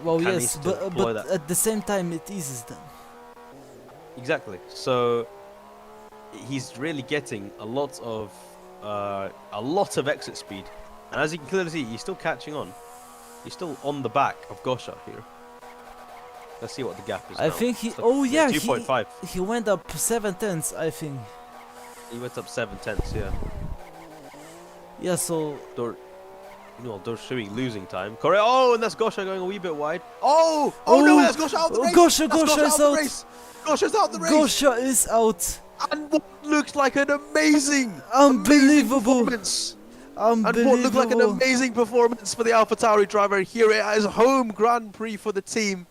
Well, Can he yes, still but deploy that? at the same time it eases them. exactly. So he's really getting a lot of exit speed, and as you can clearly see, he's still catching on. He's still on the back of Gosha here. Let's see what the gap is I now. think he. It's Oh yeah, 2.5. he went up 7 tenths. I think. He went up 7 tenths. Yeah. Yeah. So Dorshui losing time. Correct. Oh, and that's Gosha going a wee bit wide. Oh! Oh no! Oh, That's Gosha out of the race. Gosha That's is out of the out. race. Gosha's out of the race. Gosha is out. And what looks like an amazing Unbelievable. performance. Unbelievable. And what looked like an amazing performance for the AlphaTauri driver here at his home Grand Prix for the team.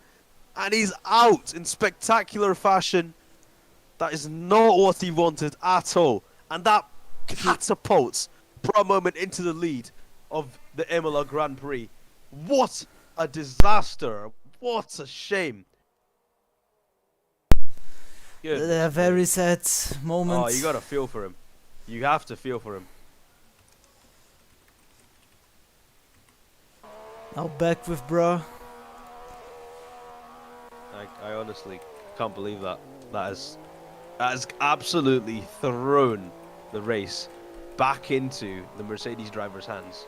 And he's out in spectacular fashion. That is not what he wanted at all. And that catapults Bro Moment into the lead of the Imola Grand Prix. What a disaster. What a shame. Good. A very sad moment. Oh, you gotta feel for him. You have to feel for him. Now back with bro. I honestly can't believe that. That has absolutely thrown the race back into the Mercedes driver's hands.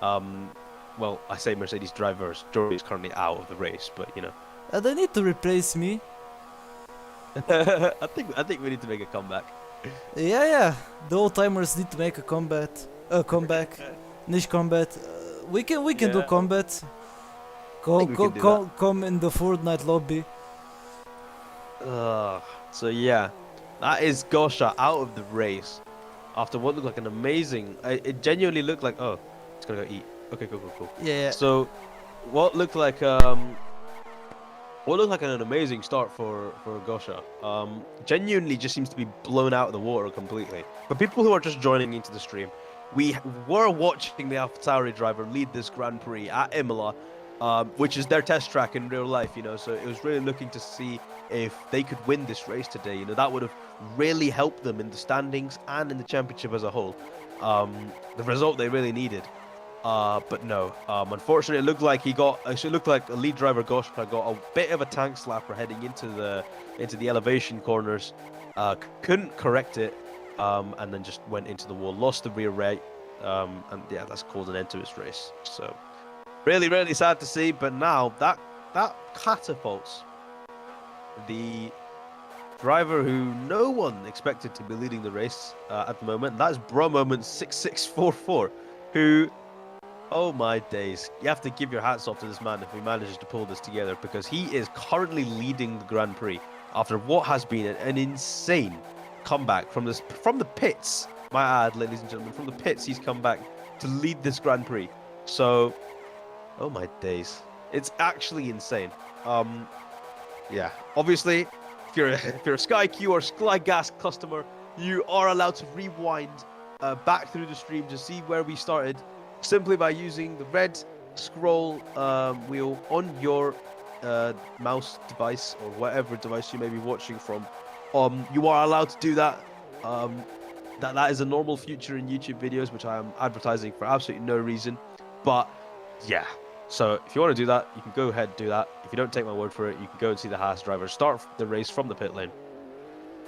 Well, I say Mercedes drivers. Jory is currently out of the race, but you know. They need to replace me. I think we need to make a comeback. Yeah. The old timers need to make a comeback. Niche combat. We can do combat. Come in the Fortnite lobby. So yeah, that is Gosha out of the race after what looked like an amazing. It genuinely looked like, oh, it's gonna go eat. Okay, cool. Yeah. So what looked like an amazing start for Gosha. Genuinely just seems to be blown out of the water completely. For people who are just joining into the stream, we were watching the AlphaTauri driver lead this Grand Prix at Imola, which is their test track in real life, you know. So it was really looking to see if they could win this race today. You know, that would have really helped them in the standings and in the championship as a whole. The result they really needed. But no, unfortunately, it looked like a lead driver Gosha got a bit of a tank slapper heading into the elevation corners. Couldn't correct it, and then just went into the wall, lost the rear right, and yeah, that's called an end to his race. So really sad to see. But now that catapults the driver who no one expected to be leading the race at the moment. That's Bro Moment 6644, who. Oh my days. You have to give your hats off to this man if he manages to pull this together, because he is currently leading the Grand Prix after what has been an insane comeback from the pits. My ad, ladies and gentlemen, from the pits he's come back to lead this Grand Prix. So, oh my days. It's actually insane. Yeah, obviously, if you're a Sky Q or Sky Gas customer, you are allowed to rewind back through the stream to see where we started, simply by using the red scroll wheel on your mouse device or whatever device you may be watching from. You are allowed to do that. That is a normal feature in YouTube videos, which I am advertising for absolutely no reason. But yeah, so if you want to do that, you can go ahead and do that. If you don't take my word for it, you can go and see the Haas driver start the race from the pit lane.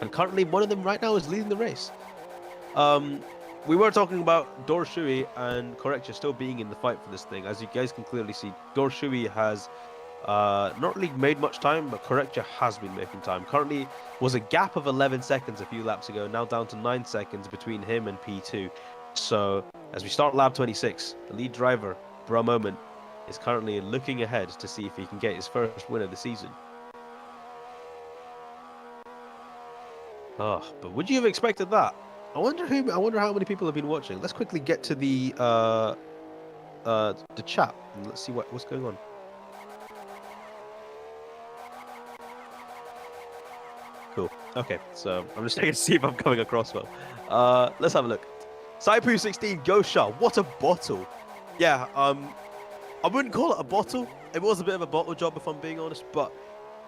And currently, one of them right now is leading the race. We were talking about Dorshui and Correctia still being in the fight for this thing. As you guys can clearly see, Dorshui has not really made much time, but Correctia has been making time. Currently was a gap of 11 seconds a few laps ago, now down to 9 seconds between him and P2. So as we start lap 26, the lead driver, Bro Moment, is currently looking ahead to see if he can get his first win of the season. Oh, but would you have expected that? I wonder how many people have been watching. Let's quickly get to the chat and let's see what's going on. Cool. Okay, so I'm just checking to see if I'm coming across well. Let's have a look. Saipu16 Gosha, what a bottle. Yeah, I wouldn't call it a bottle. It was a bit of a bottle job if I'm being honest, but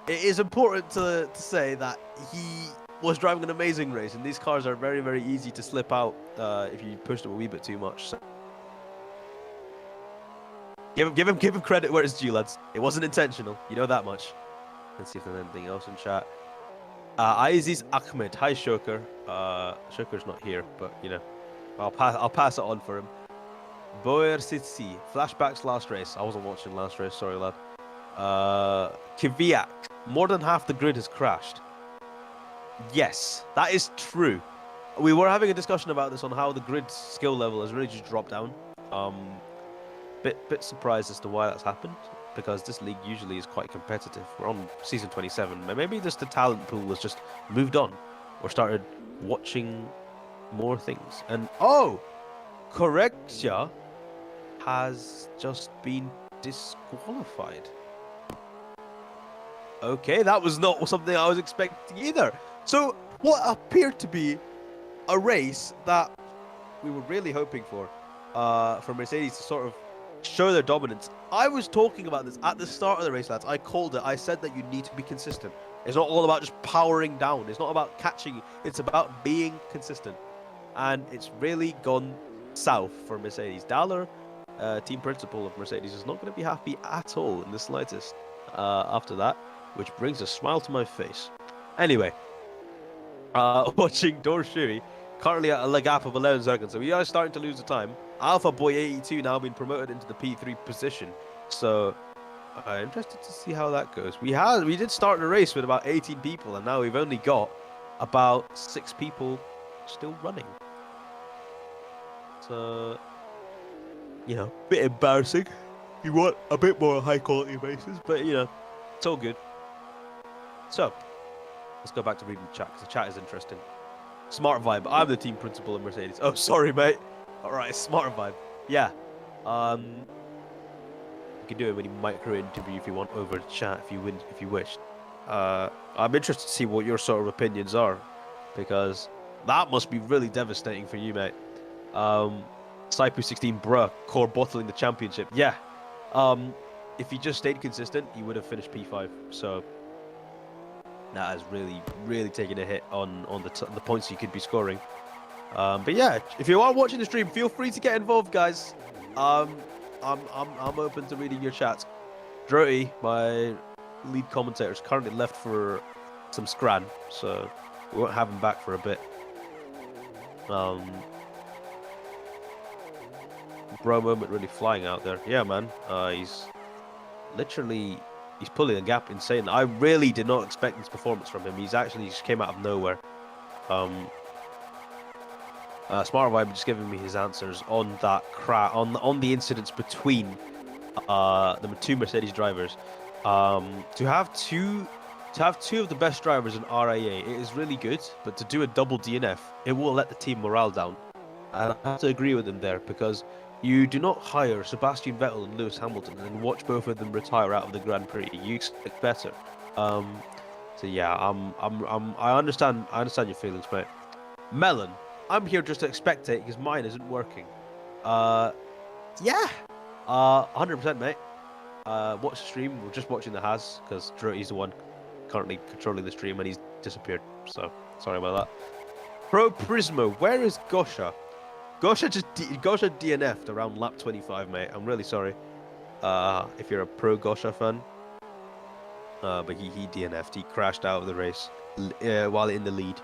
it is important to say that he was driving an amazing race, and these cars are very, very easy to slip out if you push them a wee bit too much. So give him credit where it's due, lads. It wasn't intentional, you know that much. Let's see if there's anything else in chat. Aziz Ahmed, hi Shoker. Shoker's not here, but you know, I'll pass it on for him. Boer City, flashbacks last race. I wasn't watching last race, sorry lad. Kvyat, more than half the grid has crashed. Yes, that is true. We were having a discussion about this on how the grid skill level has really just dropped down. Bit surprised as to why that's happened, because this league usually is quite competitive. We're on season 27. Maybe just the talent pool has just moved on, or started watching more things. And oh, Correctia has just been disqualified. Okay, that was not something I was expecting either. So what appeared to be a race that we were really hoping for Mercedes to sort of show their dominance. I was talking about this at the start of the race, lads. I called it. I said that you need to be consistent. It's not all about just powering down. It's not about catching. It's about being consistent. And it's really gone south for Mercedes. Dahler, team principal of Mercedes, is not going to be happy at all in the slightest after that, which brings a smile to my face. Anyway, watching Dorshui currently at a gap of 11 seconds, so we are starting to lose the time. Alpha Boy 82 now been promoted into the P3 position, so interested to see how that goes. We did start the race with about 18 people, and now we've only got about 6 people still running. So, you know, a bit embarrassing. You want a bit more high quality races, but you know, it's all good. So, let's go back to reading the chat, because the chat is interesting. Smart Vibe, I'm the team principal of Mercedes. Oh, sorry, mate. Alright, Smart Vibe. Yeah. You can do it when you micro interview if you want over the chat, if you wish. I'm interested to see what your sort of opinions are, because that must be really devastating for you, mate. Saipu 16 bruh, core bottling the championship. Yeah. If he just stayed consistent, he would have finished P5. So that has really taken a hit on the points you could be scoring. But yeah, if you are watching the stream, feel free to get involved, guys. I'm open to reading your chats. Droty, my lead commentator, is currently left for some scran, so we won't have him back for a bit. Bro moment really flying out there. Yeah, man. He's pulling a gap insane. I really did not expect this performance from him. He just came out of nowhere. Smart Vibe just giving me his answers on that on the incidents between the 2 Mercedes drivers. To have two of the best drivers in RIA, it is really good, but to do a double DNF, it will let the team morale down. And I have to agree with him there, because you do not hire Sebastian Vettel and Lewis Hamilton and watch both of them retire out of the Grand Prix. You expect better. So yeah, I understand your feelings, mate. Melon, I'm here just to spectate because mine isn't working. Yeah, 100%, mate. Watch the stream. We're just watching the Has, because Droty's the one currently controlling the stream and he's disappeared. So sorry about that. Pro Prismo, where is Gosha? Gosha DNF'd around lap 25, mate. I'm really sorry. If you're a pro Gosha fan. But he DNF'd. He crashed out of the race while in the lead.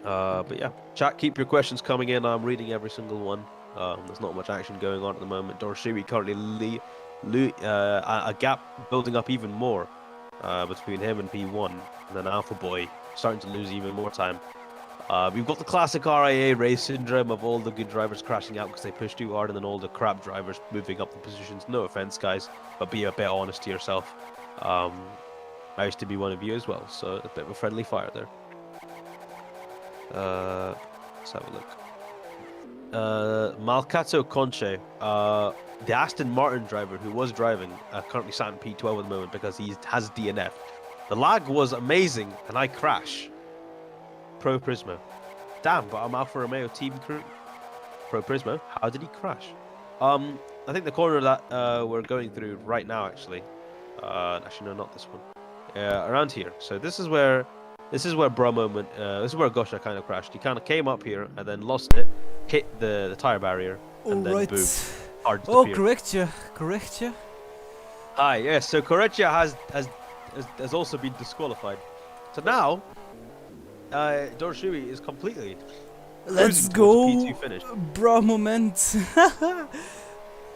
But yeah, chat, keep your questions coming in. I'm reading every single one. There's not much action going on at the moment. Dorshui currently a gap building up even more between him and P1, and then Alpha Boy starting to lose even more time. We've got the classic RIA race syndrome of all the good drivers crashing out because they push too hard, and then all the crap drivers moving up the positions. No offense, guys, but be a bit honest to yourself. I used to be one of you as well, so a bit of a friendly fire there. Let's have a look. Malcato Conche, the Aston Martin driver who was driving, currently sat in P12 at the moment because he has DNF. The lag was amazing, and I crash. Pro Prismo. Damn, but I'm Alfa Romeo team crew. Pro Prismo, how did he crash? I think the corner that we're going through right now, actually. Actually, no, not this one. Around here. So this is where Bro moment. This is where Gosha kind of crashed. He kind of came up here and then lost it, hit the tire barrier, and then boom. Hard to disappear. Correctia. Hi, yes. So Correctia has also been disqualified. So now, Dorshui is completely Let's cruising go, towards a P2 finish. bro moment.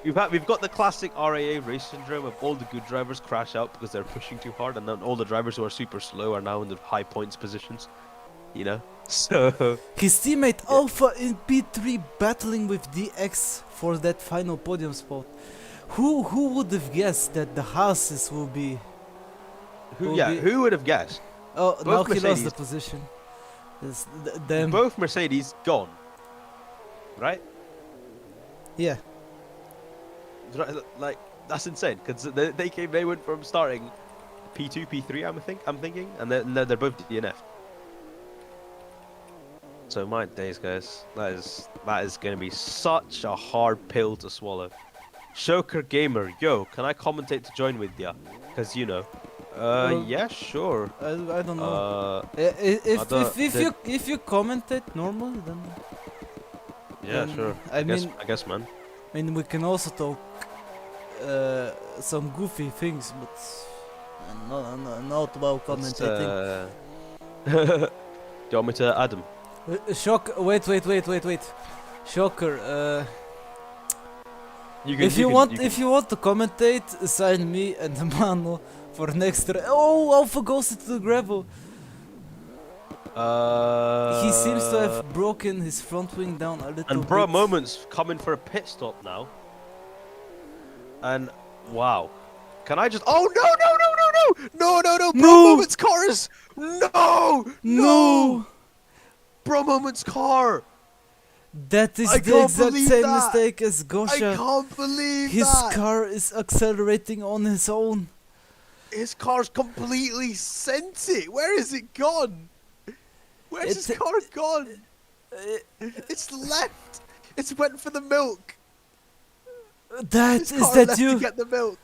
We've got the classic RIA race syndrome of all the good drivers crash out because they're pushing too hard, and then all the drivers who are super slow are now in the high points positions. You know, so His teammate Yeah. Alpha in P3 battling with DX for that final podium spot. Who would have guessed that the Haases will be? who would have guessed? Oh, Both now he lost the Mercedes. position. Them. Both Mercedes gone, right? Yeah. Like that's insane because they went from starting P2, P3. I'm thinking, and they're both DNF. So my days, guys, that is going to be such a hard pill to swallow. Shoker Gamer, yo, can I commentate to join with ya? Cause you know, yeah, sure. I don't know. don't- If you commentate normally, then Yeah, sure. I I guess, man. we can also talk some goofy things, but not about commentating. Do you want me to add him? Wait. Shocker. If you want to commentate, sign me and Mano for next. Oh, Alpha goes into the gravel. He seems to have broken his front wing down a little And bit. bro, Moment's coming for a pit stop now. And wow, can I just? Oh no! Bro, No! Moment's car is no. Bro, Moment's car. That is I the can't exact believe same that. mistake as I Gosha. can't believe His that. car is accelerating on his own. His car's completely sent it. Where is it gone? Where's his car gone? It's left. It's went for the milk. That His is car that left you? to get the milk.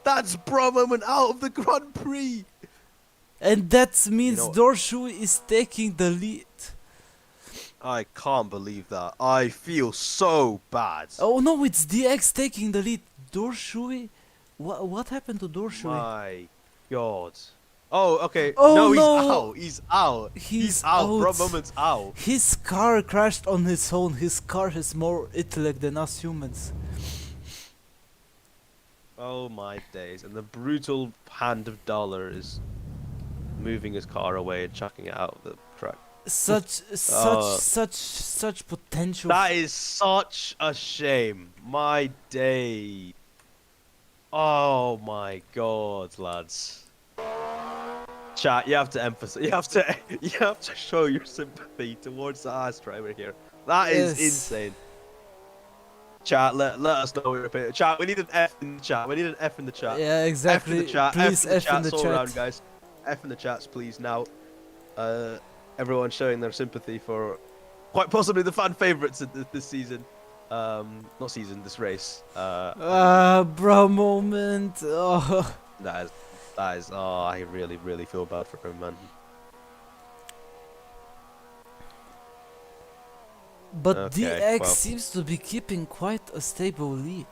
That's Bro Moment out of the Grand Prix. And that means what? Dorshu is taking the lead. I can't believe that. I feel so bad. Oh no, it's DX taking the lead. Dorshui? What happened to Dorshui? My God. Oh, okay. Oh, no, he's no. out. He's out. He's out. Bro out. Moment's out. His car crashed on his own. His car has more intellect than us humans. Oh my days. And the brutal hand of Dollar is moving his car away and chucking it out of the track. Such potential. That is such a shame. My day. Oh my God, lads. Chat, you have to emphasize. You have to show your sympathy towards the ass driver here. That is Yes. insane. Chat, let us know your opinion. Chat, we need an F in the chat. We need an F in the chat. Yeah, exactly. F in the chat. Please F in the F in the chats all chat. around, guys. F in the chats, please. Now, everyone showing their sympathy for quite possibly the fan favourites this season. Not season, this race. Bro moment. Oh. That is. Oh, I really feel bad for him, man. But Okay, DX well. seems to be keeping quite a stable lead.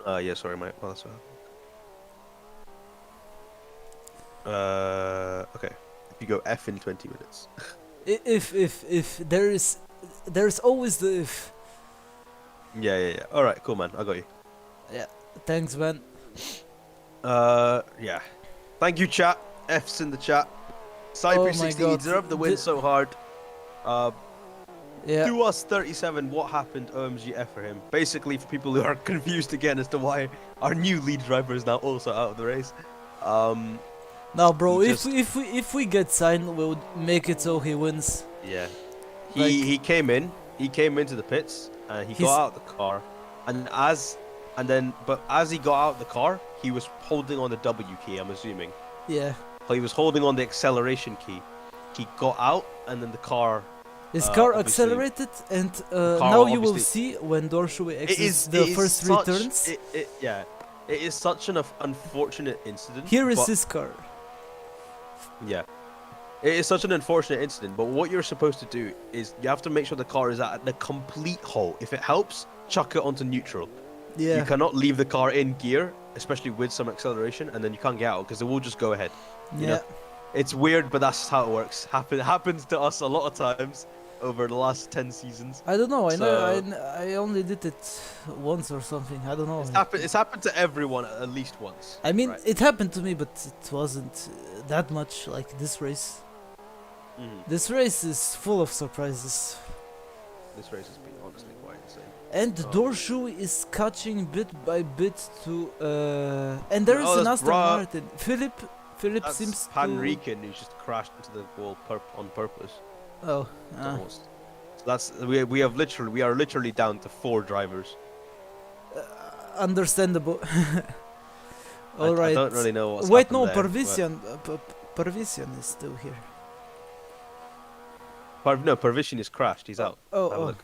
Yeah, sorry, mate. Well, that's what happened. Okay. If you go F in 20 minutes. If there's always the if. Yeah. Alright, cool, man. I got you. Thanks, man. Yeah. Thank you, chat. F's in the chat. Cypress Oh my 60, you God. deserve the win so hard. Yeah. Do us 37, what happened? OMG F for him. Basically, for people who are confused again as to why our new lead driver is now also out of the race. Now, bro, he just- if we get signed, we'll make it so he wins. Yeah. Like- He came into the pits and he He's- got out of the car, but as he got out of the car, he was holding on the W key, I'm assuming. Yeah. So he was holding on the acceleration key. He got out and then the car His car obviously- accelerated, and car now you will obviously- see when Dorshu it exits is the it is first such, returns. It is such an unfortunate incident. Here is but- his car. Yeah. It is such an unfortunate incident, but what you're supposed to do is you have to make sure the car is at the complete halt. If it helps, chuck it onto neutral. Yeah. You cannot leave the car in gear, especially with some acceleration, and then you can't get out because it will just go ahead. You Yeah. know? It's weird, but that's how it works. Happens to us a lot of times over the last 10 seasons. I don't know. So- I only did it once or something. I don't know. It's happened to everyone at least once. I mean, right? it happened to me, but it wasn't that much like this race. Mhm. This race is full of surprises. This race has been honestly quite insane. And Oh. Dorshu is catching bit by bit to and there is Oh, an that's Aston Bra- Martin. Philip That's seems Pan to Rican who's just crashed into the wall on purpose. Oh, Almost. So that's we are literally down to 4 drivers. understandable. I Alright. don't really know what's Wait, happened no, there, Parvisian is still here. No, Pervision is crashed. He's out. Oh, Have a oh. look.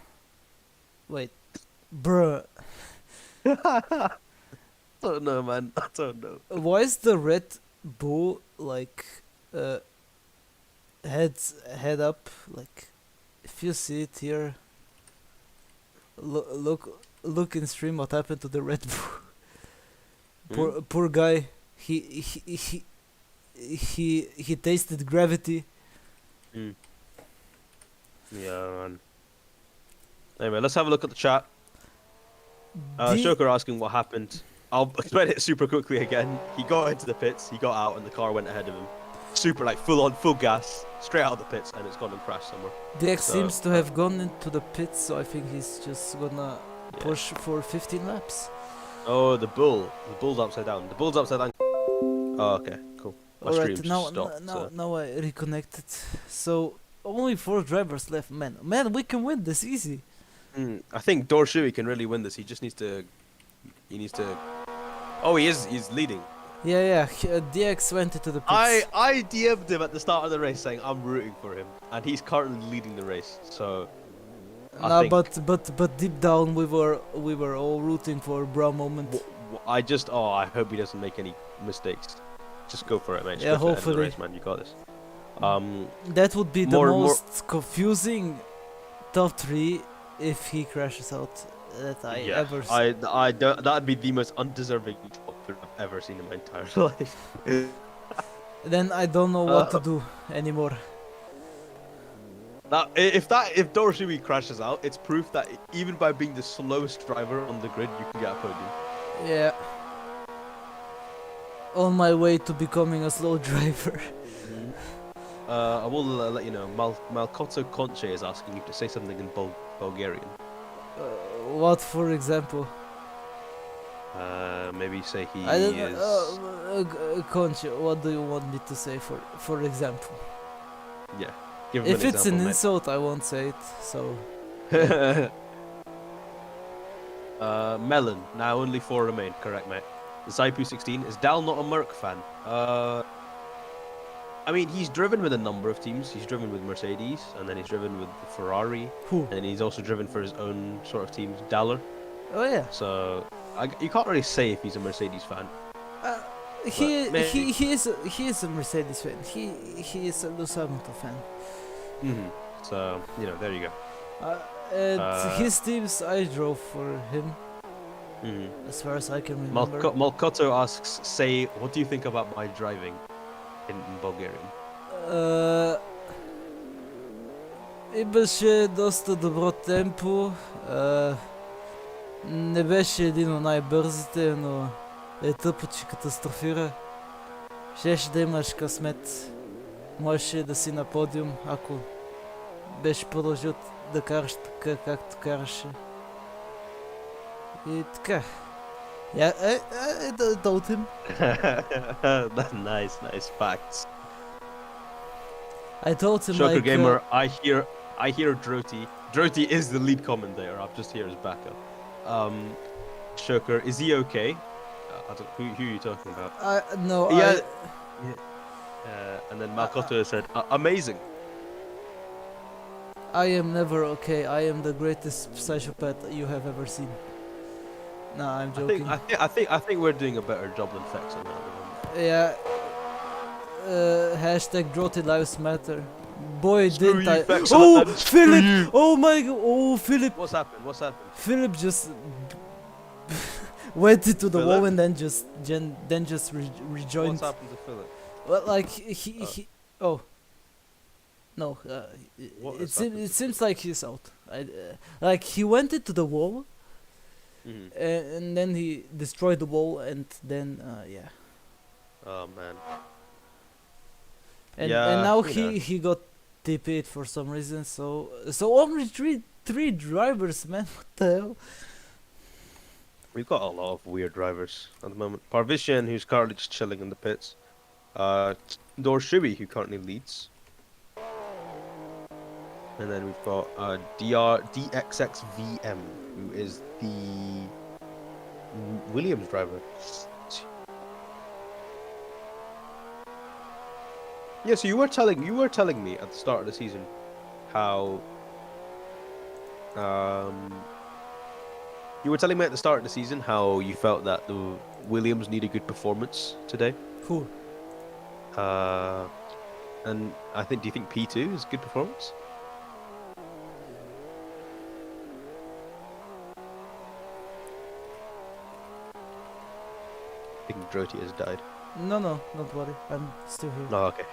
Wait. Bruh. Don't know, man. I don't know. Why is the Red Bull like head up? Like, if you see it here, look in stream what happened to the Red Bull. Poor guy. He tasted gravity. Mm. Yeah, man. Anyway, let's have a look at the chat. Shoker asking what happened. I'll explain it super quickly again. He got into the pits, he got out, and the car went ahead of him. Super, like, full gas, straight out of the pits, and it's gone and crashed somewhere. DX So, seems to have gone into the pits, so I think he's just gonna Yeah. push for 15 laps. Oh, the bull's upside down. The bull's upside down. Oh, okay, cool. My Alright, stream now, stopped. now I reconnected. So only 4 drivers left. Man, we can win this easy. I think Dorshui can really win this. He just needs to. He needs to. Oh, he is. He's leading. Yeah. DX went into the pits. I DM'd him at the start of the race saying I'm rooting for him, and he's currently leading the race. So. No, think- but deep down we were all rooting for Bra moment. I hope he doesn't make any mistakes. Just go for it, mate. Just Yeah, go for the end of the hopefully. race, man. You got this. That would be the more- most confusing top 3 if he crashes out that I yeah, ever saw. I don't. That'd be the most undeserving top I've ever seen in my entire life. Then I don't know what to do anymore. Now, if Dorshui crashes out, it's proof that even by being the slowest driver on the grid, you can get a podium. Yeah. On my way to becoming a slow driver. I will let you know. Malkoto Conche is asking you to say something in Bulgarian. What, for example? Maybe say he I don't is. know. Concha, what do you want me to say, for example? Yeah. Give him If an it's an example, insult, I won't say it. So mate. Melon. Now only 4 remain. Correct, mate. The Saipu 16 is Dal not a Merc fan? I mean, he's driven with a number of teams. He's driven with Mercedes, and then he's driven with Ferrari, who? and he's also driven for his own sort of teams, Daller. Oh yeah. So you can't really say if he's a Mercedes fan. He is a Mercedes fan. He is a Lewis Hamilton fan. So there you go. And his teams I drove for him, as far as I can remember. Malkoto asks, say, what do you think about my driving in Bulgarian? Имаше доста добро темпо. Не беше един от най-бързите, но е тъпо, че катастрофира. Щеше да имаш късмет. Можеше да си на подиум, ако беше продължил да караш така, както караше. И така. I told him. Nice facts. I told him Shocker like... Gamer, I hear Droti. Droti is the lead commentator. I'm just here as backup. Shocker, is he okay? Who are you talking about? No, Yeah. And then Malkoto said, amazing. I am never okay. I am the greatest psychopath you have ever seen. No, I'm joking. I think we're doing a better job than Fex on that one. Yeah. Hashtag Drotty Lives Matter. Boy, Screw didn't you, I? Vex, Oh, man, screw Philip! you. Oh my god! Oh, Philip! What's happened? What's happened? Philip just went into the wall Philip? and then just rejoined. What's happened to Philip? Well, like he oh no, What it has seems happened it to seems like he's out. Like he went into the wall Mhm. and then he destroyed the wall and then yeah. Oh man. And Yeah, now you know. he got TP'd for some reason. So only three drivers, man. What the hell? We've got a lot of weird drivers at the moment. Parvishian, who's currently just chilling in the pits. Dorshui, who currently leads. And then we've got DXXVM, who is the Williams driver. Yeah, so you were telling me at the start of the season how you were telling me at the start of the season how you felt that the Williams need a good performance today. Cool. And I think, do you think P2 is good performance? I think Droti has died. No, don't worry. I'm still here. Oh, okay.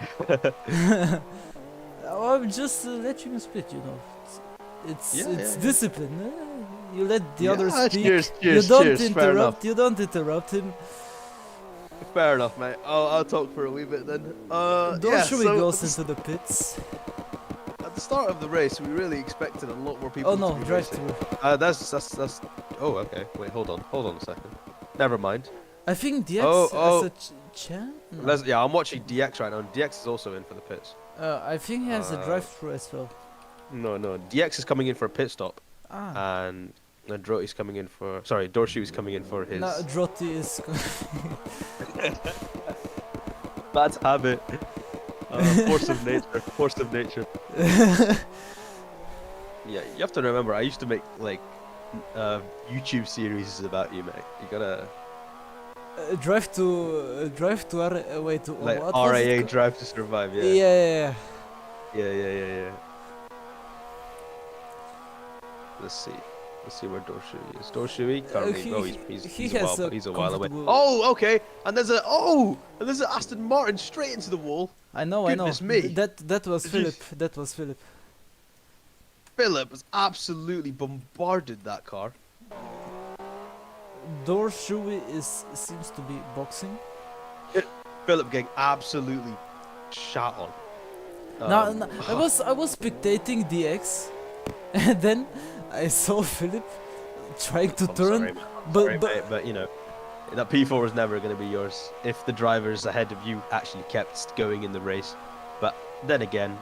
I'm just letting you spit, you know. It's Yeah, it's yeah. discipline. You let the Yeah, others speak. cheers, you cheers, don't cheers, fair enough. interrupt. You don't interrupt him. Fair enough, mate. I'll talk for a wee bit then. Dorshui so goes into the pits. at the start of the race, we really expected a lot more people. Oh no, to be drive racing. through. That's. Oh, okay. Wait, hold on a second. Never mind. I think DX Oh. has a chan. No. Yeah, I'm watching DX right now. And DX is also in for the pits. I think he has a drive through as well. No, DX is coming in for a pit stop, Ah. and Droti's coming in for. Sorry, Dorshu is coming in for his. No, Drotty is. Bad habit. Force of nature. Force of nature. Yeah, you have to remember. I used to make like YouTube series about you, mate. You gotta drive to wait to like what was it RIA called? Drive to Survive. Yeah. Yeah. Yeah. Let's see where Dorshui is. Dorshui currently. He's has a while away. comfortable- Oh, okay. And there's an Aston Martin straight into the wall. I know. Goodness me. That was Did you Philip. That was Philip. Philip has absolutely bombarded that car. Dorshui seems to be boxing. Philip getting absolutely shot on. No, I was spectating DX, and then I saw Philip trying to I'm turn, sorry, man. but Mate, but you know, that P4 is never going to be yours if the drivers ahead of you actually kept going in the race. But then again,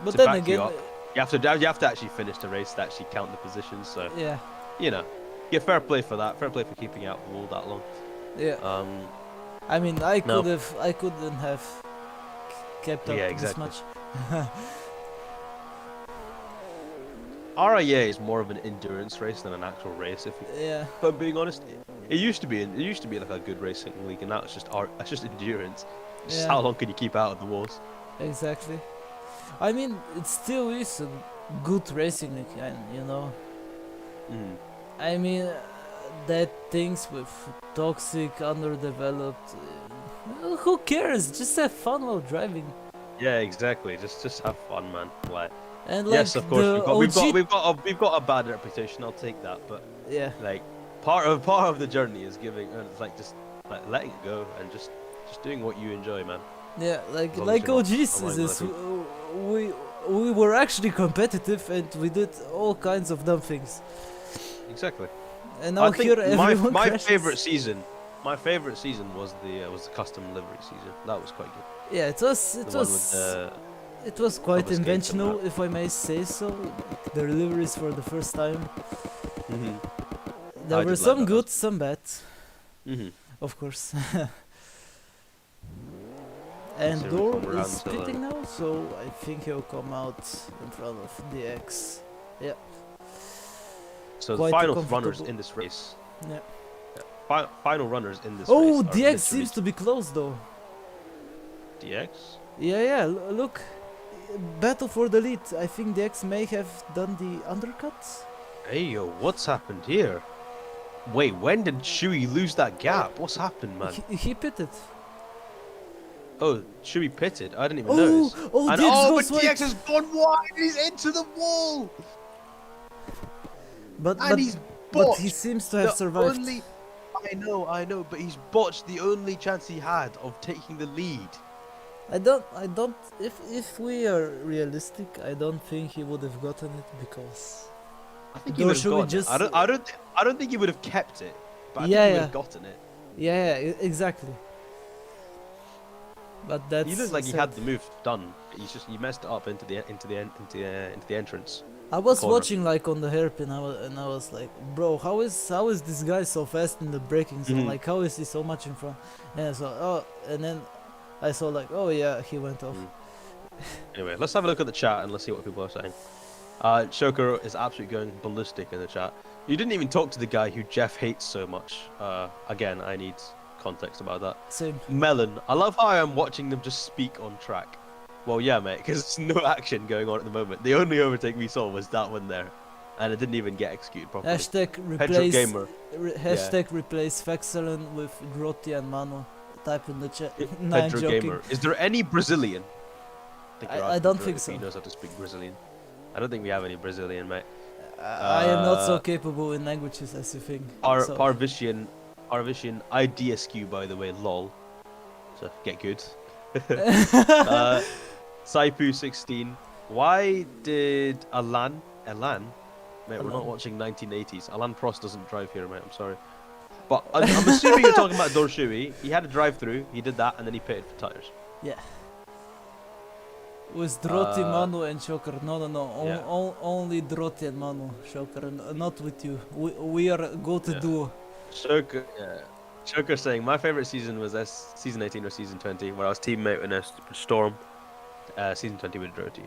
but to then back you again, up, you have to actually finish the race to actually count the positions. So yeah, you know, yeah, fair play for that. Fair play for keeping out the wall that long. yeah. I mean, I No. couldn't have kept up Yeah, this exactly. much. RIA is more of an endurance race than an actual race. If Yeah, I'm being honest, it used to be like a good racing league, and now it's just endurance. It's just Yeah. how long can you keep out of the walls? exactly. I mean, it still is a good racing league, you know. Mm. I mean, that things with toxic, underdeveloped. Who cares? Just have fun while driving. Yeah, exactly. Just have fun, man. Like, And like yes, of course, the we've got a bad reputation. I'll take that, but yeah, like part of the journey is giving, it's like just like letting it go and just doing what you enjoy, man. yeah, like As long as you're not OGs aligned is with we were actually competitive and we did all kinds of dumb things. Exactly. And now I think here everyone my crashes. favorite season was the custom livery season. That was quite good. Yeah, it was The one with the it was quite Obfuscate and inventional, that. if I may say so. The deliveries for the first time. Mhm. There I were did like some that. good, some bad, Mhm. of course. And So we Dor come around is to the- pitting now, so I think he'll come out in front of DX. Yeah. So the Quite final runners comfortable. in this race. Yeah. Final runners in this race. Oh, are DX literally- seems to be close though. DX? Yeah, look. Battle for the lead. I think the X may have done the undercut. Hey yo, what's happened here? Wait, when did Shui lose that gap? What's happened, man? He pitted. Oh, Shui pitted. I didn't even Oh, notice. oh, And DX but goes wide. DX has gone wide. He's into the wall, and he's but he botched seems to have the survived. only. I know, but he's botched the only chance he had of taking the lead. I don't. If we are realistic, I don't think he would have gotten it because. I think Though he would have should we gotten just- it. I don't think he would have kept it, but I Yeah, think he yeah. would have gotten it. Yeah, exactly. But that's. He looked like he sad. had the move done. He messed it up into the entrance. I was corner. watching like on the hairpin, and I was like, bro, how is this guy so fast in the braking zone? Mhm. Like, how is he so much in front? And I saw, and then I saw like, oh yeah, he went off. Anyway, let's have a look at the chat and let's see what people are saying. Shoker is absolutely going ballistic in the chat. You didn't even talk to the guy who Jeff hates so much. Again, I need context about that. Same. Melon, I love how I am watching them just speak on track. Well, yeah, mate, because there's no action going on at the moment. The only overtake we saw was that one there, and it didn't even get executed properly. Hashtag Pedro replace. Gamer. Hashtag replace Faxelen with Grotti and Mano. Type in the chat. No, I'm Pedro joking. Gamer. Is there any Brazilian? Think you're I asking don't for think if so. He knows how to speak Brazilian. I don't think we have any Brazilian, mate. I am not so capable in languages as you think. so- Parvician IDSQ, by the way, lol. So get good. Saipu16. Why did Alan? Mate, we're not Alan. watching 1980s. Alan Prost doesn't drive here, mate. I'm sorry. But I'm assuming you're talking about Dorshui. He had a drive-through. He did that, and then he pitted for tires. Yeah. With Drotti, Uh, Manu, and Shoker. No. Yeah. Only Drotti and Manu. Shoker, not with you. We are go to Yeah. duo. Shoker saying my favorite season was season 18 or season 20, where I was teammate in a Storm. Season 20 with Drotti.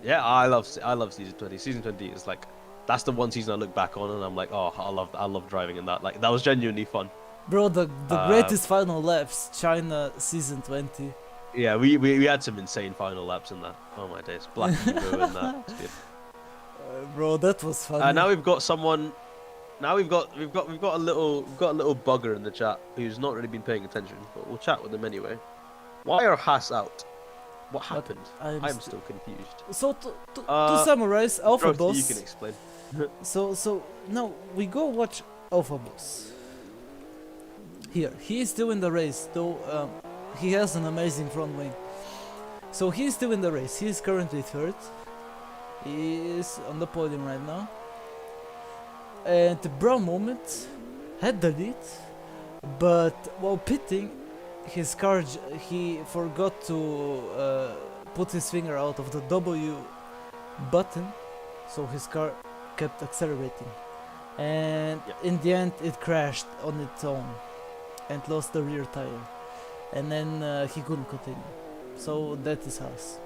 Yeah, I love season 20. Season 20 is like, that's the one season I look back on and I'm like, oh, I love driving in that. Like that was genuinely fun. Bro, the greatest final laps, China season 20. Yeah, we had some insane final laps in that. Oh my days, Black Evo in that. It's good. Bro, that was fun. Now we've got someone. Now we've got a little bugger in the chat who's not really been paying attention, but we'll chat with them anyway. Why are Haas out? What happened? I'm still confused. So to summarize, Alpha Roasty, Boss. you can explain. So now we go watch Alpha Boss. Here, he is still in the race, though he has an amazing front wing. So he is still in the race. He is currently third. He is on the podium right now. And the Brown Moment had the lead, but while pitting, his car he forgot to put his finger out of the W button, so his car kept accelerating, and in the end it crashed on its own and lost the rear tire, and then he couldn't continue. So that is Haas.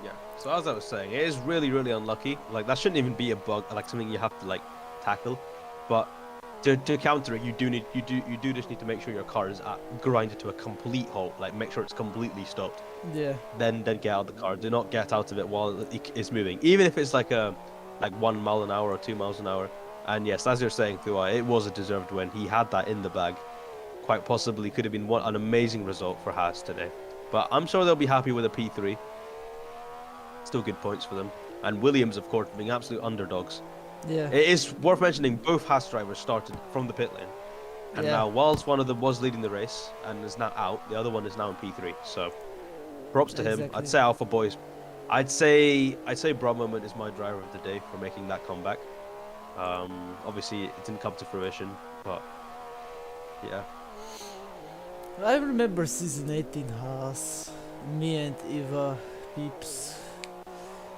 Yeah. So as I was saying, it is really unlucky. Like that shouldn't even be a bug, like something you have to like tackle, but to counter it, you do just need to make sure your car is grinded to a complete halt. Like make sure it's completely stopped. Yeah. Then get out of the car. Do not get out of it while it's moving, even if it's like 1 mile an hour or 2 miles an hour. And yes, as you're saying, Thua, it was a deserved win. He had that in the bag. Quite possibly could have been an amazing result for Haas today. But I'm sure they'll be happy with a P3. Still good points for them. And Williams, of course, being absolute underdogs. Yeah. It is worth mentioning both Haas drivers started from the pit lane. And Yeah. now, whilst one of them was leading the race and is now out, the other one is now in P3. So, props to him. Exactly. I'd say Alpha Boys. I'd say Brown Moment is my driver of the day for making that comeback. Obviously, it didn't come to fruition, but yeah. I remember season 18 Haas, me and Eva, Peeps,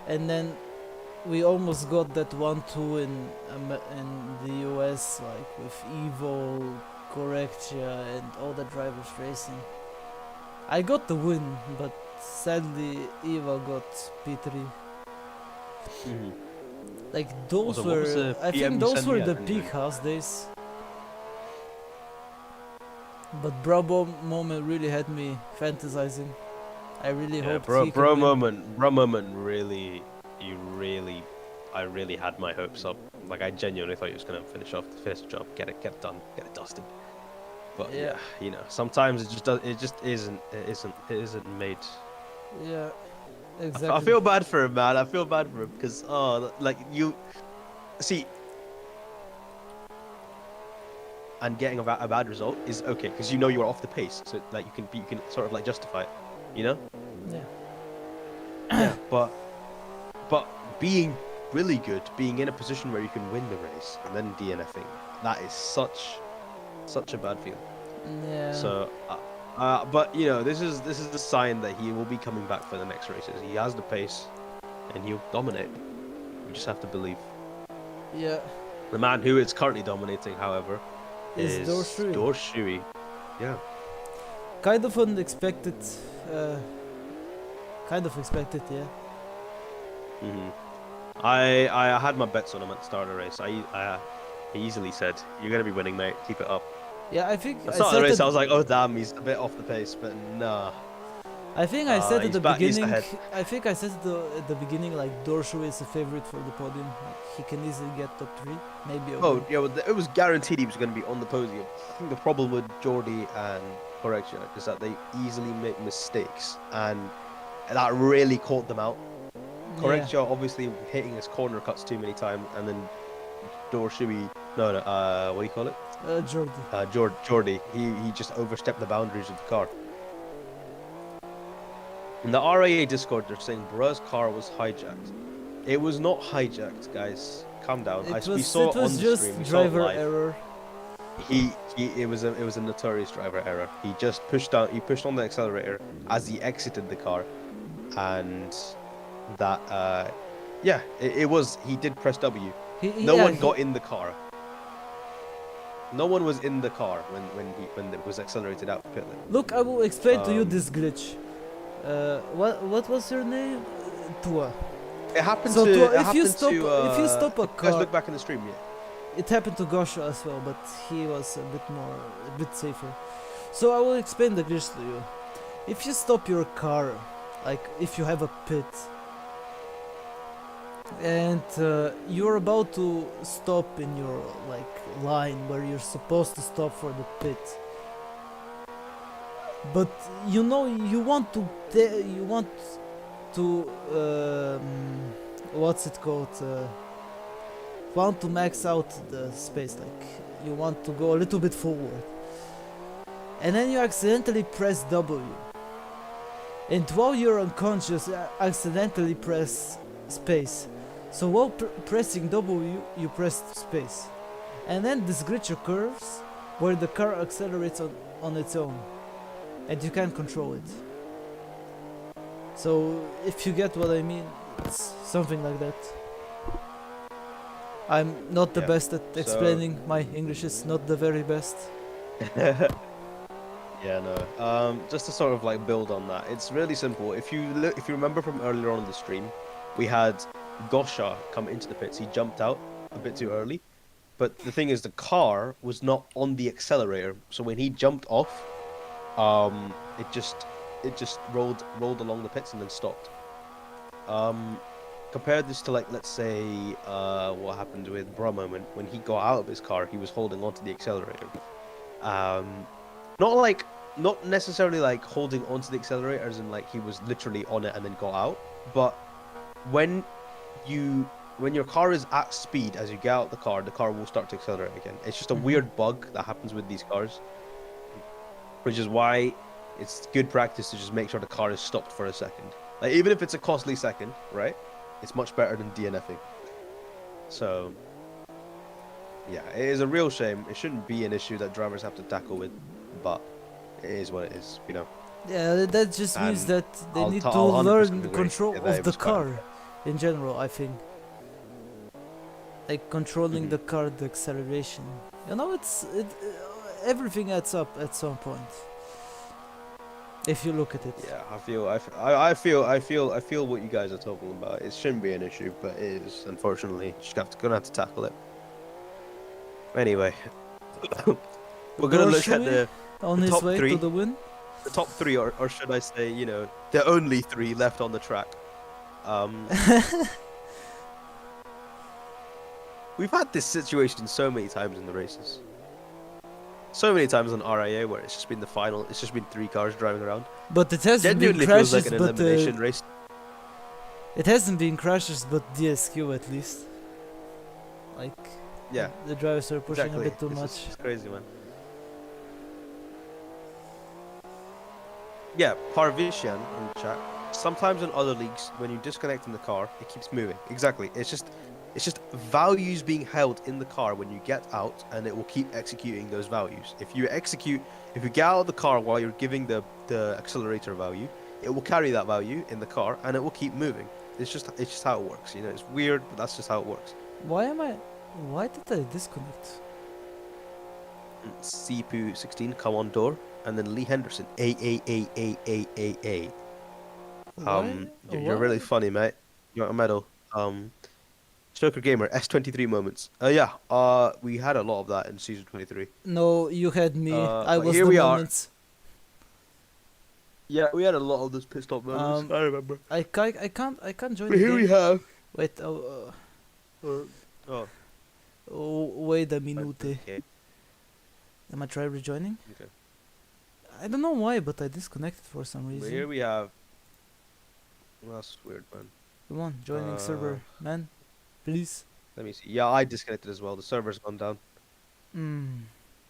and then we almost got that 1-2 in the US, like with Evo, Correctia, and all the drivers racing. I got the win, but sadly Eva got P3. Mm-hmm. Like those Also, what was were, the I PM think those send were me the at peak anyway? Haas days. But Bravo moment really had me fantasizing. I really Yeah, hoped bro, he can win. bro moment really, I really had my hopes up. Like I genuinely thought he was gonna finish the job, get it done, get it dusted. But Yeah, yeah, you know, sometimes it just does, it isn't made. yeah, I exactly. feel bad for him, man. I feel bad for him because like you see, and getting a bad result is okay because you know you are off the pace, so like you can sort of like justify it, you know? Yeah, Yeah, but being really good, being in a position where you can win the race and then DNFing, that is such a bad feeling. yeah. So, but you know, this is the sign that he will be coming back for the next races. He has the pace, and he'll dominate. We just have to believe. Yeah, The man who is currently dominating, however, is is Dorshui. Dorshui. Yeah. Kind of unexpected. Uh, kind of expected, yeah. hmm I had my bets on him at the start of the race. I easily said, "You're gonna be winning, mate. Keep it up." Yeah, I think At the I start of the said race, it. I was like, "Oh damn, he's a bit off the pace," but nah. I think I said at He's the back. He's beginning. ahead. I think I said at the beginning like Dorshu is a favorite for the podium. Like, he can easily get top 3, maybe over. Oh yeah, well, it was guaranteed he was going to be on the podium. I think the problem with Jordy and Correction is that they easily make mistakes, and that really caught them out. Yeah, Correction obviously hitting his corner cuts too many times, and then Dorshui, no, what do you call it? Jordi. Jordy, he just overstepped the boundaries of the car. In the RIA Discord, they're saying Bruh's car was hijacked. It was not hijacked, guys. Calm down. We saw It it on was the just stream. We saw it driver live. error. It was a notorious driver error. He just pushed on the accelerator as he exited the car, and that yeah, it was he did press W. No Yeah, one got in the car. No one was in the car when it was accelerated out the pit lane. look, I will explain to you Um, this glitch. What was your name? Tua. it happened So to Tua, it happened to if you stop a if you guys car, look back in the stream, yeah. it happened to Gosha as well, but he was a bit safer. So I will explain the glitch to you. If you stop your car, like if you have a pit, and you're about to stop in your like line where you're supposed to stop for the pit, but you know you want to what's it called? Want to max out the space, like you want to go a little bit forward, and then you accidentally press W, and while you're unconscious accidentally press space. So while pressing W you press space, and then this glitch occurs where the car accelerates on its own and you can't control it. So if you get what I mean, it's something like that. I'm not the Yeah, best at so- explaining. My English is not the very best. Yeah, no. Just to sort of like build on that, it's really simple. If you remember from earlier on in the stream, we had Gosha come into the pits. He jumped out a bit too early, but the thing is, the car was not on the accelerator. So when he jumped off, it just rolled along the pits and then stopped. Compare this to, like, let's say what happened with Bra Moment when he got out of his car. He was holding onto the accelerator. Not necessarily like holding onto the accelerator as in like he was literally on it and then got out, but when your car is at speed, as you get out the car will start to accelerate again. It's just a weird bug that happens with these cars, which is why it's good practice to just make sure the car is stopped for a second. Like, even if it's a costly second, right? It's much better than DNFing. So yeah, it is a real shame. It shouldn't be an issue that drivers have to tackle with, but it is what it is, you know. Yeah, that just means And that they need to I'll 100% learn the agree. control Yeah, of it the was bad. car in general, I think. Like controlling Mhm. the car, the acceleration. You know, everything adds up at some point. If you look at it. Yeah, I feel what you guys are talking about. It shouldn't be an issue, but it is, unfortunately. Just gonna have to tackle it. Anyway, we're gonna look at Dorshui? on The his top way to three. the win. The top three, or should I say, you know, the only three left on the track. We've had this situation so many times in the races. So many times on RIA where it's just been the final. It's just been 3 cars driving around. But it hasn't been Genuinely feels like crashes, an but elimination race. it hasn't been crashes, but DSQ at least. Like, Yeah, the drivers are pushing exactly. a bit too It's much. just crazy, man. Yeah, Parvishian in the chat. Sometimes in other leagues, when you disconnect in the car, it keeps moving. Exactly. It's just values being held in the car when you get out, and it will keep executing those values. If you get out of the car while you're giving the accelerator value, it will carry that value in the car, and it will keep moving. It's just how it works. You know, it's weird, but that's just how it works. Why did I disconnect? CPU16, come on door, and then Lee Henderson, A. You're really funny, mate. You got a medal. Stoker Gamer, S23 moments. Yeah, we had a lot of that in season 23. No, you had me. I But was here the we are. moments. Yeah, we had a lot of those pissed off moments. I remember. I can't join But the here we game. have. Wait, Oh, wait a minute. okay. Am I try rejoining? Okay. I don't know why, but I disconnected for some But reason. here we have. Well, that's weird, man. Come on, joining server, man. Please. Let me see. Yeah, I disconnected as well. The server's gone down. Mm.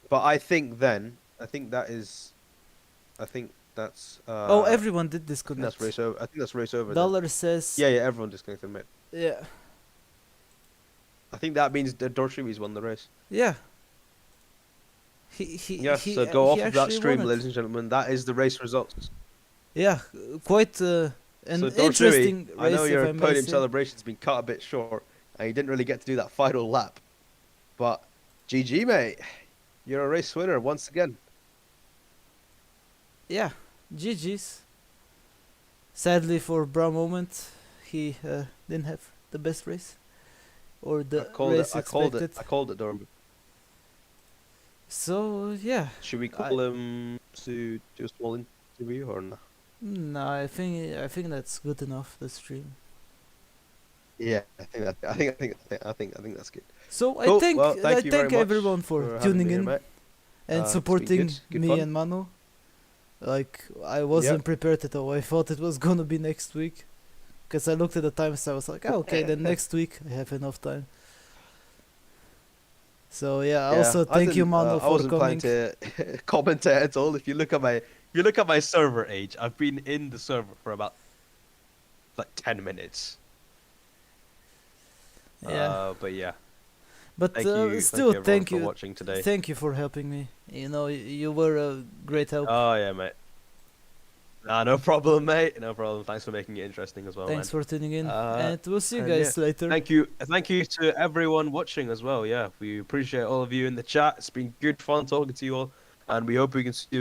But I think that's. Oh, everyone did I think disconnect. that's race over. I think that's race over. Then. Dollar says. Yeah, everyone disconnected, mate. Yeah. I think that means that Dortrui's won the race. Yeah. Yes, he, so go he off of that actually stream, won it. ladies and gentlemen. That is the race results. Yeah, quite an So interesting Dortrui, race. I know your if I may podium say. celebration's been cut a bit short, and you didn't really get to do that final lap. But GG, mate. You're a race winner once again. Yeah, GG's. Sadly for Bra Moment, he didn't have the best race, or the race expected. I called it, Dorm. So yeah, Should we call him to do a small interview or not? no, I think that's good enough. The stream. Yeah, I think that's good. So Cool. I think Well, I thank you very thank much everyone for having tuning me here, in mate. and It's been supporting good me fun. and Manu. Like, I wasn't prepared at all. I thought it was gonna be next week, because I looked at the times. I was like, oh, okay, then next week I have enough time. So yeah, also thank you, Manu, I for wasn't coming. planning to commentate at all. If you look at my server age, I've been in the server for about like 10 minutes. Yeah, But yeah, but still, everyone thank for you, watching today. thank you for helping me. You know, you were a great help. Oh yeah, mate. Nah, no problem, mate. No problem. Thanks for making it interesting as well, Thanks man. for tuning in, Uh, and we'll see you and guys later. Thank you to everyone watching as well. Yeah, we appreciate all of you in the chat. It's been good fun talking to you all, and we hope we can see you